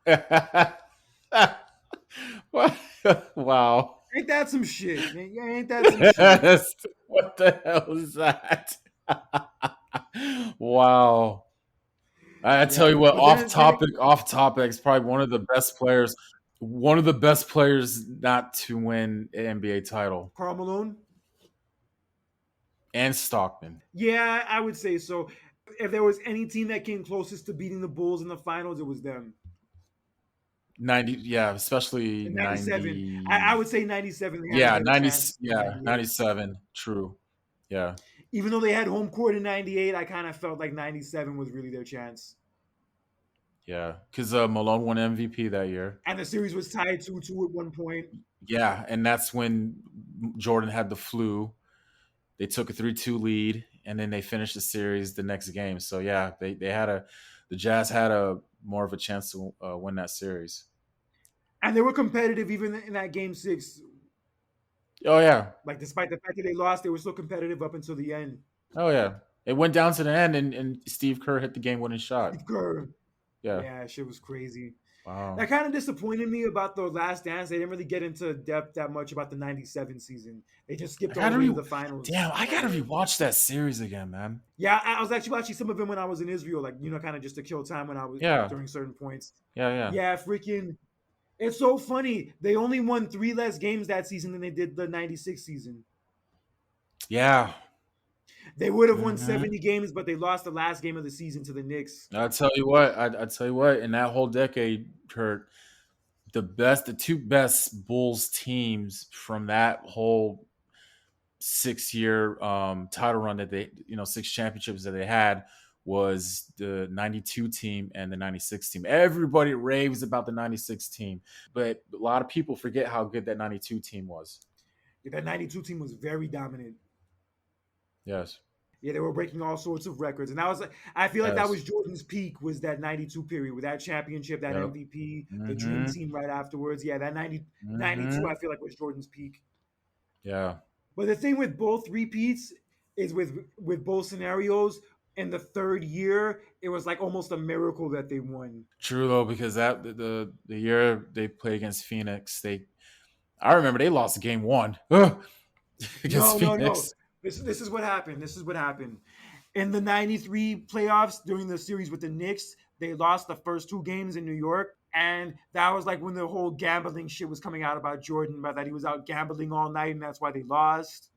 Speaker 2: What? Wow.
Speaker 1: Ain't that some shit? Yeah, ain't that some shit?
Speaker 2: What the hell is that? Wow. I
Speaker 1: Yeah,
Speaker 2: tell you what,
Speaker 1: but then
Speaker 2: off topic is probably one of the best players not to win an NBA title,
Speaker 1: Karl Malone.
Speaker 2: and Stockton.
Speaker 1: Yeah, I would say so. If there was any team that came closest to beating the Bulls in the finals, it was them.
Speaker 2: 90, yeah, especially
Speaker 1: In '97, I
Speaker 2: 90.
Speaker 1: would say '97 they had a
Speaker 2: Yeah,
Speaker 1: better
Speaker 2: 90,
Speaker 1: chance than
Speaker 2: yeah,
Speaker 1: '98.
Speaker 2: 97. True. Yeah.
Speaker 1: Even though they had home court in '98, I kind of felt like '97 was really their chance.
Speaker 2: Yeah, because Malone won MVP that year.
Speaker 1: And the series was tied 2-2 at one point.
Speaker 2: Yeah, and that's when Jordan had the flu. They took a 3-2 lead, and then they finished the series the next game. So yeah, the Jazz had a more of a chance to win that series.
Speaker 1: And they were competitive even in that game six.
Speaker 2: Oh yeah,
Speaker 1: Like, despite the fact that they lost, they were still competitive up until the end.
Speaker 2: oh yeah. It went down to the end, and Steve Kerr hit the game-winning shot.
Speaker 1: Steve Kerr.
Speaker 2: Yeah.
Speaker 1: Yeah, shit was crazy.
Speaker 2: Wow.
Speaker 1: That kind of disappointed me about the Last Dance. They didn't really get into depth that much about the '97 season. They just
Speaker 2: I
Speaker 1: skipped all the
Speaker 2: gotta
Speaker 1: way to
Speaker 2: re.
Speaker 1: the finals.
Speaker 2: Damn, I gotta rewatch that series again, man.
Speaker 1: Yeah, I was actually watching some of them when I was in Israel, like kind of just to kill time when I was
Speaker 2: Yeah.
Speaker 1: during certain points.
Speaker 2: Yeah. Yeah.
Speaker 1: Yeah, freaking. It's so funny. They only won three less games that season than they did the '96 season.
Speaker 2: Yeah.
Speaker 1: They would have won
Speaker 2: Hmm.
Speaker 1: 70 games, but they lost the last game of the season to the Knicks.
Speaker 2: I tell you what. I tell you what. In that whole decade, Kurt, the two best Bulls teams from that whole 6 year title run that they, six championships that they had was the 92 team and the 96 team. Everybody raves about the 96 team, but a lot of people forget how good that 92 team was.
Speaker 1: That '92 team was very dominant.
Speaker 2: Yes.
Speaker 1: Yeah, they were breaking all sorts of records, and that was I feel like that
Speaker 2: Yes.
Speaker 1: was Jordan's peak was that '92 period with that championship, that
Speaker 2: Yep.
Speaker 1: MVP, the Dream
Speaker 2: Mm-hmm.
Speaker 1: Team right afterwards. Yeah, that '92
Speaker 2: Mm-hmm.
Speaker 1: I feel like was Jordan's peak.
Speaker 2: Yeah.
Speaker 1: But the thing with both repeats is with both scenarios. In the third year, it was like almost a miracle that they won.
Speaker 2: True though, because that the year they played against Phoenix, I remember they lost game one against
Speaker 1: No, no, no.
Speaker 2: Phoenix.
Speaker 1: This is what happened. This is what happened. In the '93 playoffs during the series with the Knicks, they lost the first two games in New York. And that was like when the whole gambling shit was coming out about Jordan, about that he was out gambling all night and that's why they lost.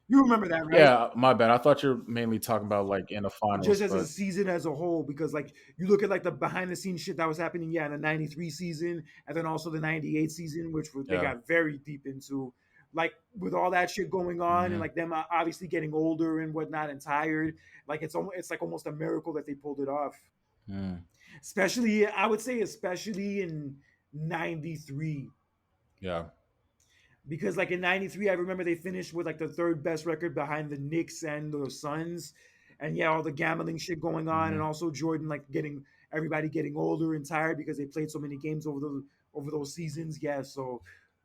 Speaker 1: You remember that, right?
Speaker 2: Yeah, my bad. I thought you're mainly talking about like in the
Speaker 1: Just
Speaker 2: finals,
Speaker 1: as a
Speaker 2: but
Speaker 1: season as a whole, because like you look at like the behind the scenes shit that was happening, yeah, in the '93 season, and then also the '98 season, they
Speaker 2: yeah.
Speaker 1: got very deep into, like with all that shit going on, and
Speaker 2: Mm-hmm.
Speaker 1: like them obviously getting older and whatnot and tired. Like it's like almost a miracle that they pulled it off.
Speaker 2: Mm.
Speaker 1: Especially, I would say, especially in '93,
Speaker 2: Yeah.
Speaker 1: because like in '93 I remember they finished with like the third best record behind the Knicks and the Suns, and yeah, all the gambling shit going on, and
Speaker 2: Mm-hmm.
Speaker 1: also Jordan like getting everybody getting older and tired because they played so many games over those seasons. Yeah, so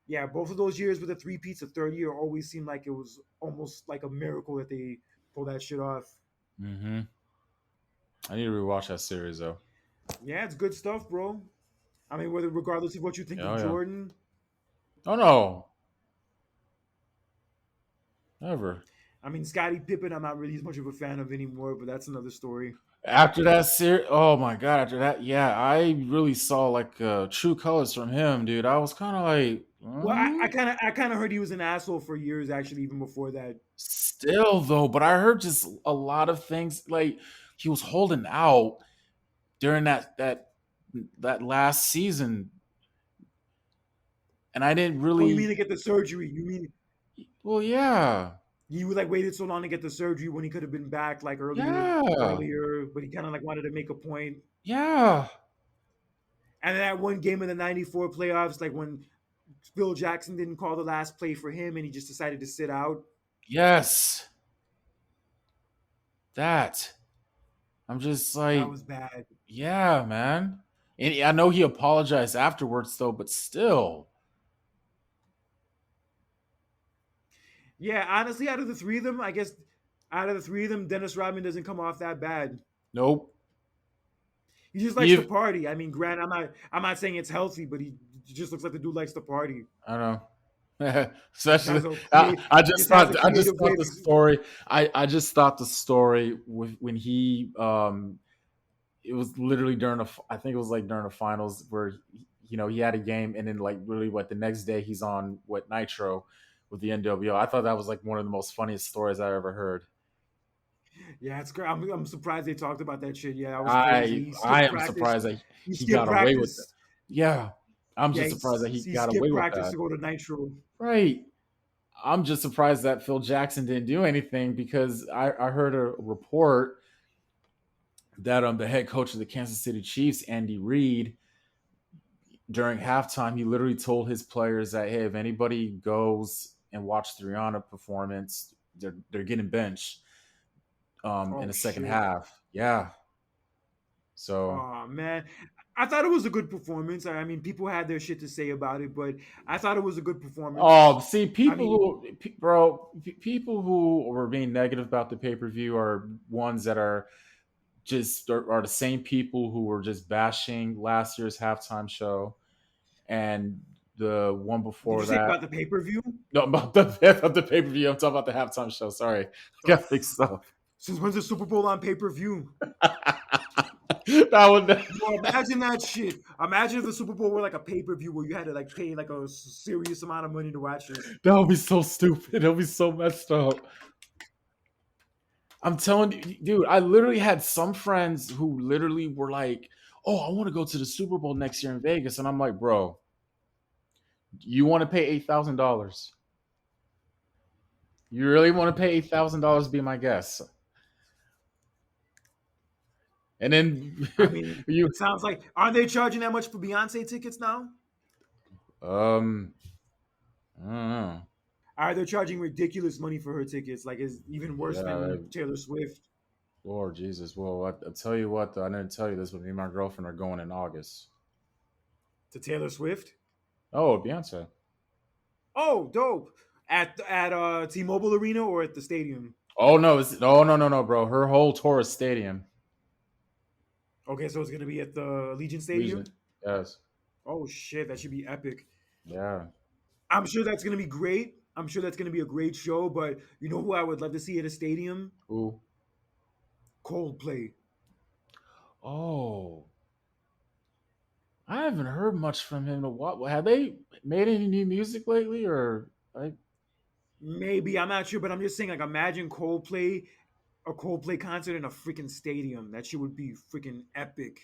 Speaker 1: yeah, both of those years with the three peats, the third year always seemed like it was almost like a miracle that they pulled that shit off.
Speaker 2: Mm-hmm. I need to rewatch that series though.
Speaker 1: Yeah, it's good stuff, bro. I mean, whether regardless of what you think
Speaker 2: Yeah,
Speaker 1: of
Speaker 2: oh, yeah.
Speaker 1: Jordan,
Speaker 2: Oh no, never.
Speaker 1: I mean Scottie Pippen, I'm not really as much of a fan of anymore, but that's another story.
Speaker 2: After that series, oh my god! After that, yeah, I really saw like true colors from him, dude. I was kind of like,
Speaker 1: Well, I kind of heard he was an asshole for years, actually, even before that.
Speaker 2: still though. But I heard just a lot of things like he was holding out during that last season, and I didn't
Speaker 1: Oh, you mean
Speaker 2: really.
Speaker 1: to get the surgery? You mean
Speaker 2: Well, yeah,
Speaker 1: you like waited so long to get the surgery when he could have been back like
Speaker 2: yeah,
Speaker 1: but he kind of like wanted to make a point.
Speaker 2: yeah.
Speaker 1: And then that one game in the '94 playoffs, like when Phil Jackson didn't call the last play for him and he just decided to sit out.
Speaker 2: Yes, that. I'm just
Speaker 1: That
Speaker 2: like,
Speaker 1: was bad.
Speaker 2: yeah, man. And I know he apologized afterwards, though, but still,
Speaker 1: Yeah, honestly, out of the three of them, I guess out of the three of them, Dennis Rodman doesn't come off that bad.
Speaker 2: nope.
Speaker 1: He just likes to
Speaker 2: He,
Speaker 1: party. I mean, Grant, I'm not saying it's healthy, but he just looks like the dude likes to party.
Speaker 2: I don't know.
Speaker 1: Just has
Speaker 2: Especially,
Speaker 1: a create. He just has a
Speaker 2: I just
Speaker 1: creative way.
Speaker 2: thought the story. I just thought the story with when he it was literally during I think it was like during the finals where he had a game and then like really what the next day he's on what Nitro with the NWO. I thought that was like one of the most funniest stories I ever heard.
Speaker 1: Yeah, it's great. I'm surprised they talked about that shit. Yeah, that was crazy.
Speaker 2: I
Speaker 1: He
Speaker 2: I
Speaker 1: skipped
Speaker 2: am
Speaker 1: practice.
Speaker 2: surprised that
Speaker 1: He
Speaker 2: he
Speaker 1: skipped
Speaker 2: got away with it.
Speaker 1: practice.
Speaker 2: Yeah, I'm
Speaker 1: Yeah,
Speaker 2: just surprised that he
Speaker 1: he
Speaker 2: got away
Speaker 1: skipped
Speaker 2: with
Speaker 1: practice
Speaker 2: that.
Speaker 1: to go to Nitro.
Speaker 2: Right. I'm just surprised that Phil Jackson didn't do anything because I heard a report that the head coach of the Kansas City Chiefs, Andy Reid, during halftime, he literally told his players that hey, if anybody goes and watch the Rihanna performance, they're getting benched in
Speaker 1: Oh
Speaker 2: the second
Speaker 1: shit.
Speaker 2: half. Yeah. So
Speaker 1: Oh man. I thought it was a good performance. I mean, people had their shit to say about it, but I thought it was a good
Speaker 2: oh,
Speaker 1: performance.
Speaker 2: see,
Speaker 1: I mean,
Speaker 2: bro, people who were being negative about the pay per view are ones that are just are the same people who were just bashing last year's halftime show and the one
Speaker 1: Did
Speaker 2: before
Speaker 1: you say
Speaker 2: that.
Speaker 1: about the pay per view?
Speaker 2: No, about the pay per view. I'm talking about the halftime show. Sorry, got mixed up.
Speaker 1: Since when's the Super Bowl on pay per view?
Speaker 2: That would
Speaker 1: Bro, imagine that shit. Imagine if the Super Bowl were like a pay per view where you had to like pay like a serious amount of money to watch this.
Speaker 2: that would be so stupid. It would be so messed up. I'm telling you, dude. I literally had some friends who literally were like, "Oh, I want to go to the Super Bowl next year in Vegas," and I'm like, "Bro, you want to pay $8,000? You really want to pay $8,000 to be my guest?" And then
Speaker 1: I mean,
Speaker 2: you,
Speaker 1: it sounds like aren't they charging that much for Beyonce tickets now?
Speaker 2: um, I don't know.
Speaker 1: Are they charging ridiculous money for her tickets? Like, is even worse
Speaker 2: Yeah,
Speaker 1: than Taylor Swift
Speaker 2: Lord Jesus. Well, I tell you what, though, I didn't tell you this, but me and my girlfriend are going in August.
Speaker 1: to Taylor Swift?
Speaker 2: Oh, Beyonce.
Speaker 1: Oh, dope! At T-Mobile Arena or at the stadium?
Speaker 2: Oh no, no, bro. Her whole tour is stadium.
Speaker 1: Okay, so it's gonna be at the Legion
Speaker 2: Legion.
Speaker 1: Stadium.
Speaker 2: Yes.
Speaker 1: Oh shit, that should be epic.
Speaker 2: Yeah.
Speaker 1: I'm sure that's gonna be great. I'm sure that's gonna be a great show. But you know who I would love to see at a stadium?
Speaker 2: Who?
Speaker 1: Coldplay.
Speaker 2: Oh, I haven't heard much from him. To what? Have they made any new music lately, or like?
Speaker 1: Maybe I'm not sure, but I'm just saying. Like, imagine Coldplay, a Coldplay concert in a freaking stadium. That shit would be freaking epic.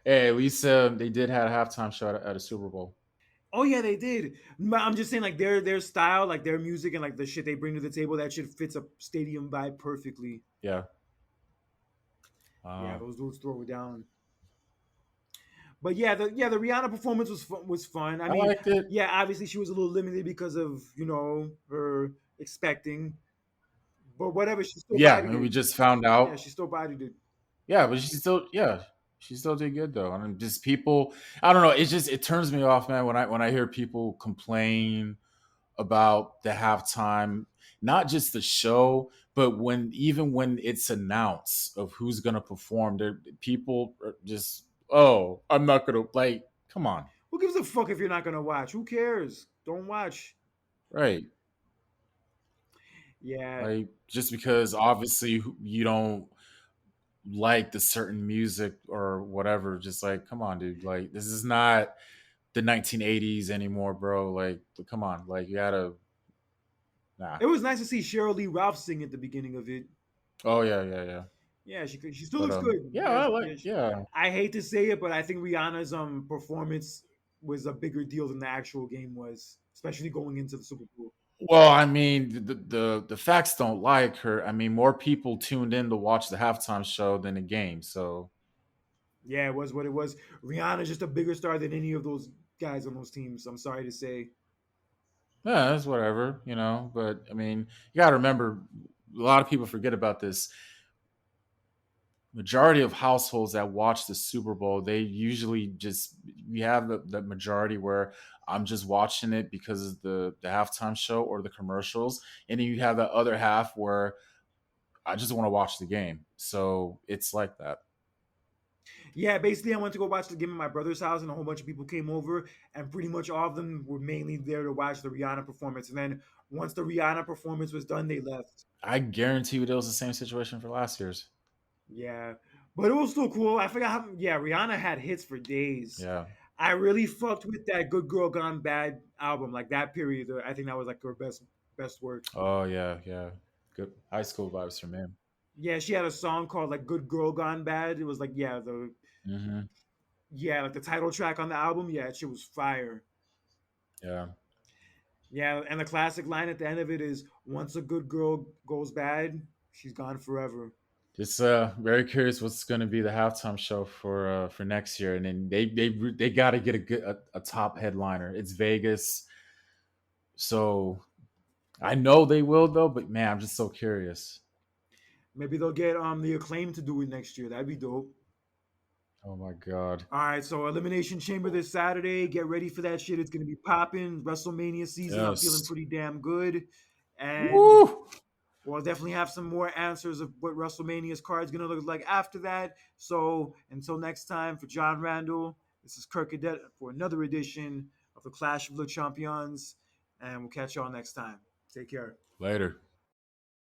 Speaker 2: Hey, at least they did have a halftime show at a Super Bowl.
Speaker 1: Oh yeah, they did. But I'm just saying, like their style, like their music, and like the shit they bring to the table, that shit fits a stadium vibe perfectly.
Speaker 2: Yeah.
Speaker 1: Yeah,
Speaker 2: Uh,
Speaker 1: those dudes throw it down. But yeah, the Rihanna performance was fun. I
Speaker 2: I
Speaker 1: mean,
Speaker 2: liked it.
Speaker 1: yeah, obviously she was a little limited because of her expecting, but whatever, she still
Speaker 2: Yeah,
Speaker 1: bodied
Speaker 2: and
Speaker 1: it.
Speaker 2: we just found
Speaker 1: Yeah,
Speaker 2: out.
Speaker 1: she still bodied it.
Speaker 2: Yeah, but she still did good though. And just people, I don't know. It turns me off, man, when I hear people complain about the halftime, not just the show, but when it's announced of who's gonna perform, there people are just, oh, I'm not gonna like. Come on,
Speaker 1: Who gives a fuck if you're not gonna watch? Who cares? Don't watch.
Speaker 2: right?
Speaker 1: Yeah,
Speaker 2: Like just because obviously you don't like the certain music or whatever, just like come on, dude. Like this is not the 1980s anymore, bro. Like come on, like you gotta nah.
Speaker 1: it was nice to see Cheryl Lee Ralph sing at the beginning of it.
Speaker 2: Oh yeah, yeah, yeah.
Speaker 1: Yeah, she still
Speaker 2: But
Speaker 1: looks good.
Speaker 2: yeah,
Speaker 1: Yeah,
Speaker 2: I like yeah.
Speaker 1: I hate to say it, but I think Rihanna's performance was a bigger deal than the actual game was, especially going into the Super Bowl.
Speaker 2: Well, I mean, the facts don't like her. I mean, more people tuned in to watch the halftime show than the game. So
Speaker 1: Yeah, it was what it was. Rihanna's just a bigger star than any of those guys on those teams. I'm sorry to say.
Speaker 2: yeah, that's whatever, you know. But I mean, you got to remember, a lot of people forget about this. Majority of households that watch the Super Bowl, they usually just we have the majority where I'm just watching it because of the halftime show or the commercials, and then you have that other half where I just want to watch the game. So it's like that.
Speaker 1: Yeah, basically, I went to go watch the game at my brother's house, and a whole bunch of people came over, and pretty much all of them were mainly there to watch the Rihanna performance. And then once the Rihanna performance was done, they left.
Speaker 2: I guarantee you, it was the same situation for last year's.
Speaker 1: Yeah, but it was still cool. I forgot how. Yeah, Rihanna had hits for days.
Speaker 2: Yeah.
Speaker 1: I really fucked with that "Good Girl Gone Bad" album, like that period. I think that was like her best work.
Speaker 2: Oh yeah, yeah. Good high school vibes from him.
Speaker 1: Yeah, she had a song called like "Good Girl Gone Bad." It was like
Speaker 2: Hmm.
Speaker 1: like the title track on the album. Yeah, she was fire.
Speaker 2: Yeah.
Speaker 1: Yeah, and the classic line at the end of it is, "Once a good girl goes bad, she's gone forever."
Speaker 2: Just very curious what's going to be the halftime show for next year, and then they got to get a top headliner. It's Vegas, so I know they will though. But man, I'm just so curious.
Speaker 1: Maybe they'll get the Acclaim to do it next year. That'd be dope.
Speaker 2: Oh my god.
Speaker 1: All right, so Elimination Chamber this Saturday. Get ready for that shit. It's gonna be popping. WrestleMania season. I'm feeling
Speaker 2: Yes.
Speaker 1: pretty damn good. And
Speaker 2: Woo!
Speaker 1: we'll definitely have some more answers of what WrestleMania's card is going to look like after that. So until next time, for John Randall, this is Kirk Cadet for another edition of the Clash of the Champions, and we'll catch y'all next time. Take care.
Speaker 2: Later.